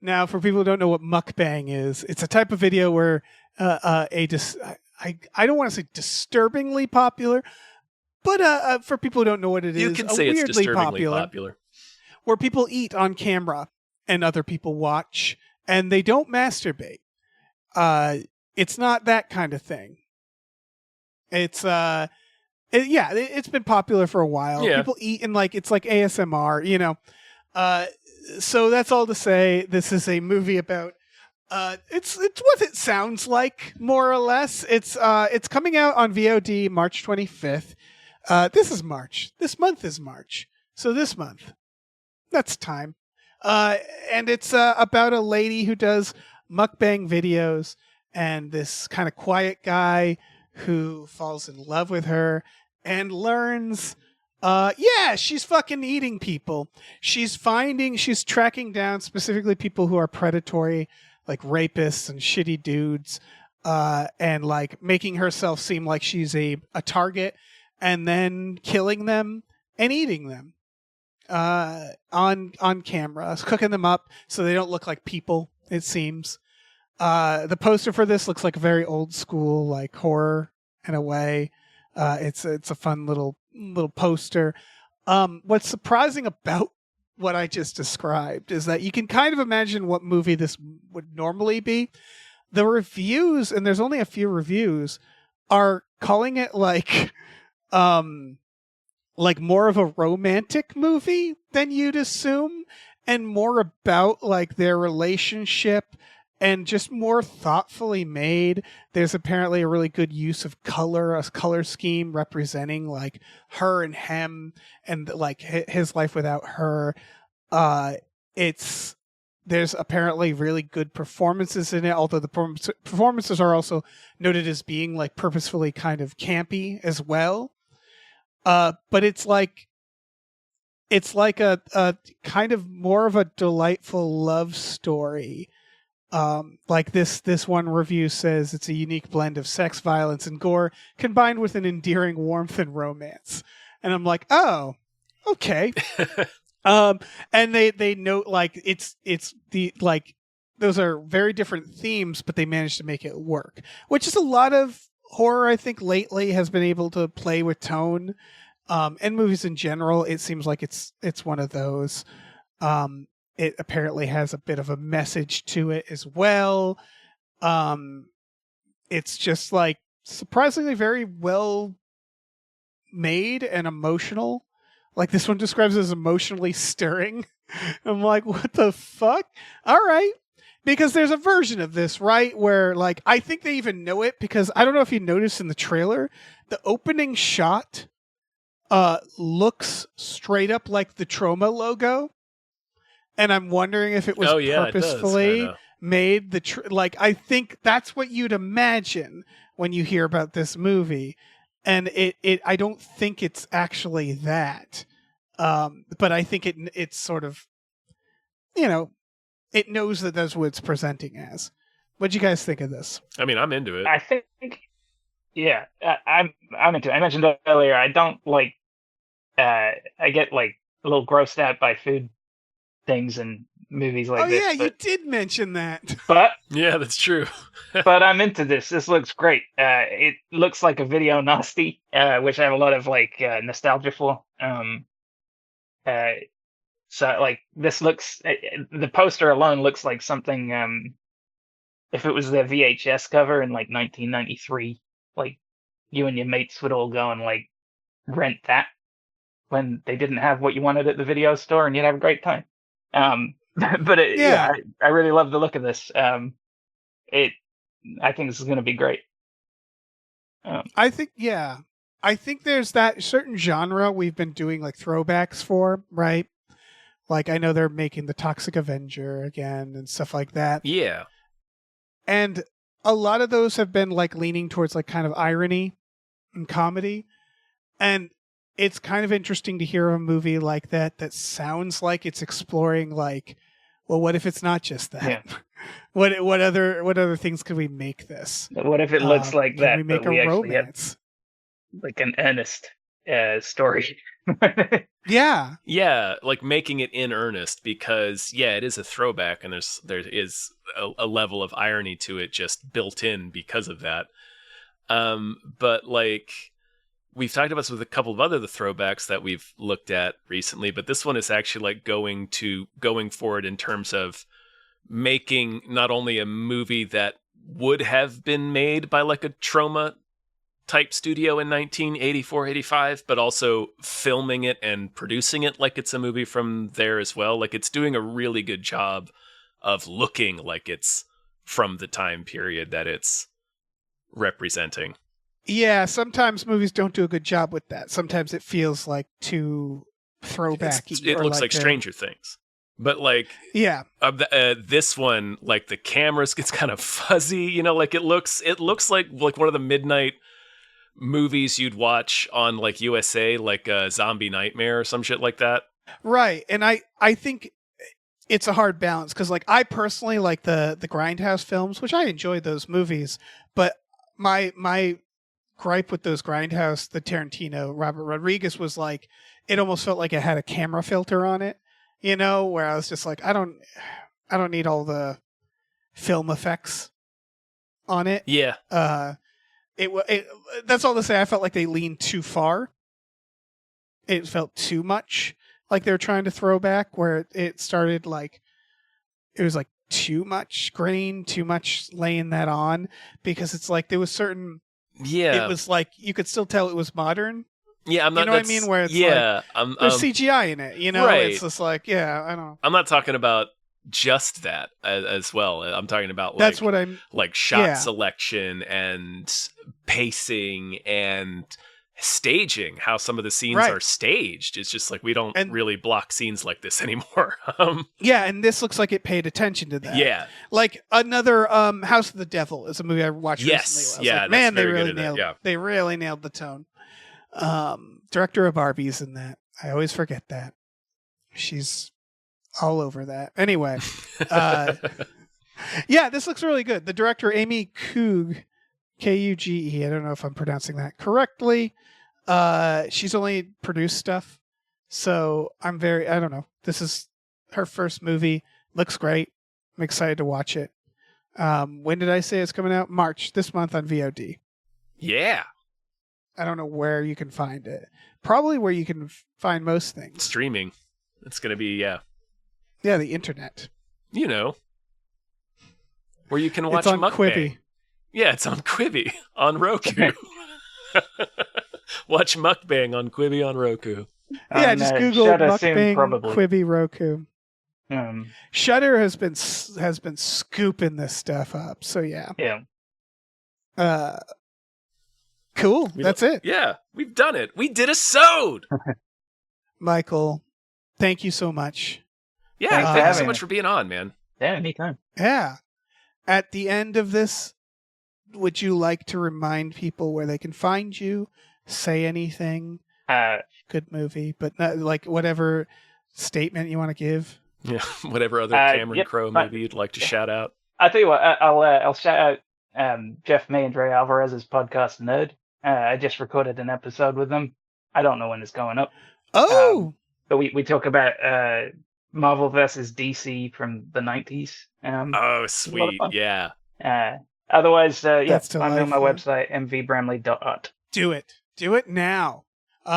Now, for people who don't know what mukbang is, it's a type of video where I don't want to say disturbingly popular, but for people who don't know what it is, You can say it's weirdly disturbingly popular. where people eat on camera and other people watch, and they don't masturbate. It's not that kind of thing. It's it's been popular for a while. Yeah. People eat and it's like ASMR, you know. So that's all to say. This is a movie about. It's what it sounds like, more or less. It's coming out on VOD March 25th. This is March. This month is March. So this month, that's time. And it's about a lady who does mukbang videos, and this kind of quiet guy who falls in love with her and learns. She's fucking eating people. She's tracking down specifically people who are predatory, like rapists and shitty dudes, and like making herself seem like she's a target, and then killing them and eating them on camera, cooking them up so they don't look like people, it seems. The poster for this looks like a very old school like horror in a way. It's a fun little poster. What's surprising about what I just described is that you can kind of imagine what movie this would normally be. The reviews, and there's only a few reviews, are calling it like more of a romantic movie than you'd assume, and more about like their relationship and just more thoughtfully made. There's apparently a really good use of color, a color scheme representing like her and him and like his life without her. There's apparently really good performances in it, although the performances are also noted as being like purposefully kind of campy as well. But it's like a kind of more of a delightful love story. Like this one review says it's a unique blend of sex, violence, and gore combined with an endearing warmth and romance. And I'm like, oh, okay. And they note like it's the like those are very different themes, but they managed to make it work, which is a lot of horror I think lately has been able to play with tone. And movies in general, it seems like it's one of those. It apparently has a bit of a message to it as well. It's just like surprisingly very well made and emotional. Like this one describes it as emotionally stirring. I'm like, what the fuck? All right. Because there's a version of this, right? Where like, I think they even know it because I don't know if you noticed in the trailer, the opening shot looks straight up like the Troma logo. And I'm wondering if it was purposefully made like, I think that's what you'd imagine when you hear about this movie. And I don't think it's actually that. But I think it's sort of, you know, it knows that that's what it's presenting as. What'd you guys think of this? I mean, I'm into it. I think, yeah, I'm into it. I mentioned earlier, I don't like, I get like a little grossed out by food things and movies like this. Oh yeah, you did mention that. But yeah, that's true. but I'm into this. This looks great. It looks like a video nasty, which I have a lot of like nostalgia for. So like this looks, the poster alone looks like something. If it was their VHS cover in like 1993, like you and your mates would all go and like rent that when they didn't have what you wanted at the video store, and you'd have a great time. But I really love the look of this. I think this is going to be great. I think there's that certain genre we've been doing like throwbacks for, right? Like I know they're making the Toxic Avenger again and stuff like that. Yeah. And a lot of those have been like leaning towards like kind of irony and comedy. And it's kind of interesting to hear a movie like that sounds like it's exploring like, well, what if it's not just that? Yeah. what other things could we make this? What if it looks like that? We make but we a romance, like an earnest story. Yeah, like making it in earnest because it is a throwback and there is a level of irony to it just built in because of that. But like we've talked about this with a couple of other throwbacks that we've looked at recently, but this one is actually like going forward in terms of making not only a movie that would have been made by like a Troma type studio in 1984, 85, but also filming it and producing it like it's a movie from there as well. Like it's doing a really good job of looking like it's from the time period that it's representing. Yeah, sometimes movies don't do a good job with that. Sometimes it feels like too throwbacky. It looks like Stranger Things. But like, this one, like the cameras gets kind of fuzzy, you know, like it looks like one of the midnight movies you'd watch on like USA, like a Zombie Nightmare or some shit like that. Right. And I think it's a hard balance because like I personally like the Grindhouse films, which I enjoy those movies, but my gripe with those Grindhouse, the Tarantino, Robert Rodriguez was like, it almost felt like it had a camera filter on it, you know, where I was just like, I don't need all the film effects on it. Yeah. that's all to say. I felt like they leaned too far. It felt too much like they were trying to throw back, where it started like it was like too much grain, too much laying that on, because it's like there was certain. Yeah, it was like you could still tell it was modern. Yeah, I'm not. You know what I mean? Where it's like there's CGI in it. You know, right. It's just like I don't know. I'm not talking about just that as well. I'm talking about that's what I'm like shot selection and pacing and staging. How some of the scenes are staged. It's just like we don't really block scenes like this anymore. And this looks like it paid attention to that. Yeah, like another House of the Devil is a movie I watched recently. I was like, man, they really nailed. They really nailed the tone. Director of Barbie's in that. I always forget that. She's all over that. Anyway, this looks really good. The director, Amy Kuge, Kuge. I don't know if I'm pronouncing that correctly. She's only produced stuff, so I don't know. This is her first movie. Looks great. I'm excited to watch it. When did I say it's coming out? March, this month on VOD. Yeah. I don't know where you can find it. Probably where you can find most things. Streaming. It's going to be, Yeah, the internet. You know. Where you can watch It's on Mukbang. Quibi. Yeah, it's on Quibi. On Roku. Watch Mukbang on Quibi on Roku. Yeah, just Google Mukbang probably. Quibi Roku. Shudder has been scooping this stuff up, so yeah. Cool. That's it. Yeah, we've done it. We did a sewed. Michael, thank you so much. Yeah, thank you so much for being on, man. Yeah, anytime. Yeah. At the end of this, would you like to remind people where they can find you? Say anything? Good movie, but not, like whatever statement you want to give. Yeah, whatever other Cameron Crowe movie you'd like to shout out. I'll tell you what. I'll shout out Jeff May and Dre Alvarez's podcast Nerd. I just recorded an episode with them. I don't know when it's going up. Oh, but we talk about Marvel versus DC from the 90s. Oh, sweet, yeah. Otherwise, find me on my delightful. website mvbramley.art. do it now. We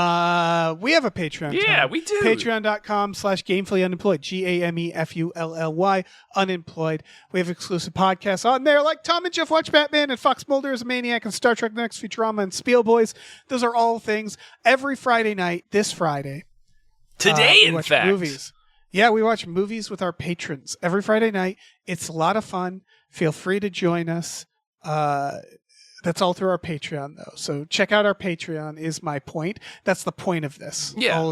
have a Patreon. Yeah, Tom. we do. Patreon.com/gamefullyunemployed. GAMEFULLY unemployed. We have exclusive podcasts on there like Tom and Jeff Watch Batman and Fox Mulder is a Maniac and Star Trek The Next Futurama and Spiel Boys. Those are all things every Friday night, this Friday. Today, we in watch fact. movies. Yeah, we watch movies with our patrons every Friday night. It's a lot of fun. Feel free to join us. That's all through our Patreon, though. So check out our Patreon is my point. That's the point of this. Yeah, all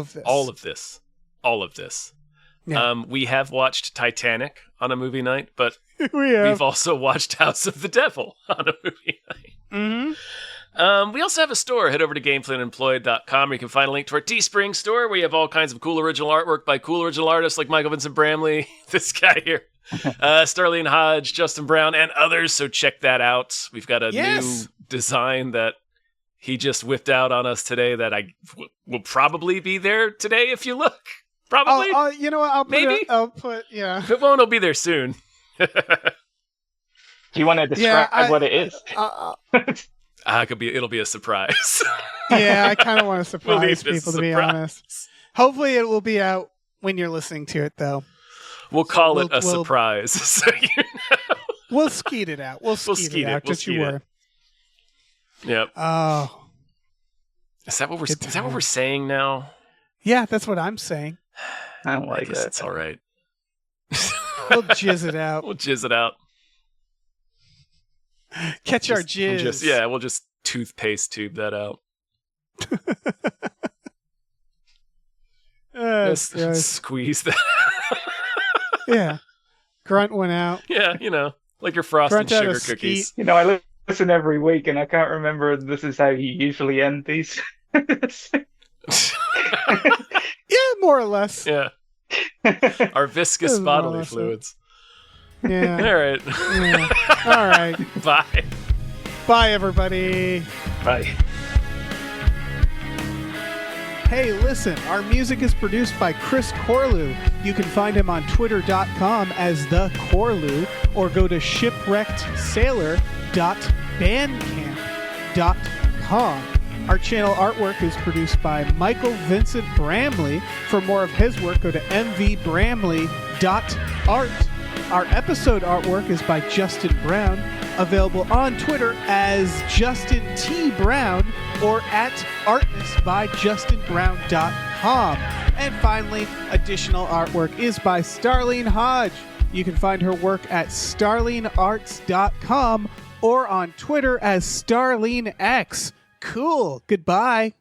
of this. Yeah. We have watched Titanic on a movie night, but we we've also watched House of the Devil on a movie night. Mm-hmm. We also have a store. Head over to gamefullyunemployed.com where you can find a link to our Teespring store where you have all kinds of cool original artwork by cool original artists like Michael Vincent Bramley, this guy here, Starlene Hodge, Justin Brown, and others. So check that out. We've got a new design that he just whipped out on us today that will probably be there today if you look. Probably. You know what? I'll put. If it won't, it'll be there soon. Do you want to describe what it is? It'll be a surprise. Yeah, I kind of want to We'll leave surprise this people, to be honest. Hopefully it will be out when you're listening to it, though. We'll call it a surprise. So you know. We'll skeet it out. We'll skeet it out. Just you were. Yep. Oh. Is that what we're saying now? Yeah, that's what I'm saying. I don't like guess that. It's all right. We'll jizz it out. We'll jizz it out. Catch our jizz. We'll just toothpaste tube that out. Squeeze that. Yeah. Grunt one out. Yeah, like your frosted Grunt out sugar a cookies. skeet. I listen every week, and I can't remember if this is how you usually end these. Yeah, more or less. Yeah. Our viscous bodily fluids. Yeah. All right. Yeah. All right. Bye. Bye, everybody. Bye. Hey, listen, our music is produced by Chris Corlew. You can find him on twitter.com as The Corlew or go to shipwreckedsailor.bandcamp.com. mvbramley.com. Our channel artwork is produced by Michael Vincent Bramley. For more of his work, go to mvbramley.art. Our episode artwork is by Justin Brown, available on Twitter as Justin T. Brown or at artnessbyjustinbrown.com. And finally, additional artwork is by Starlene Hodge. You can find her work at starlenearts.com or on Twitter as StarleneX. Cool. Goodbye.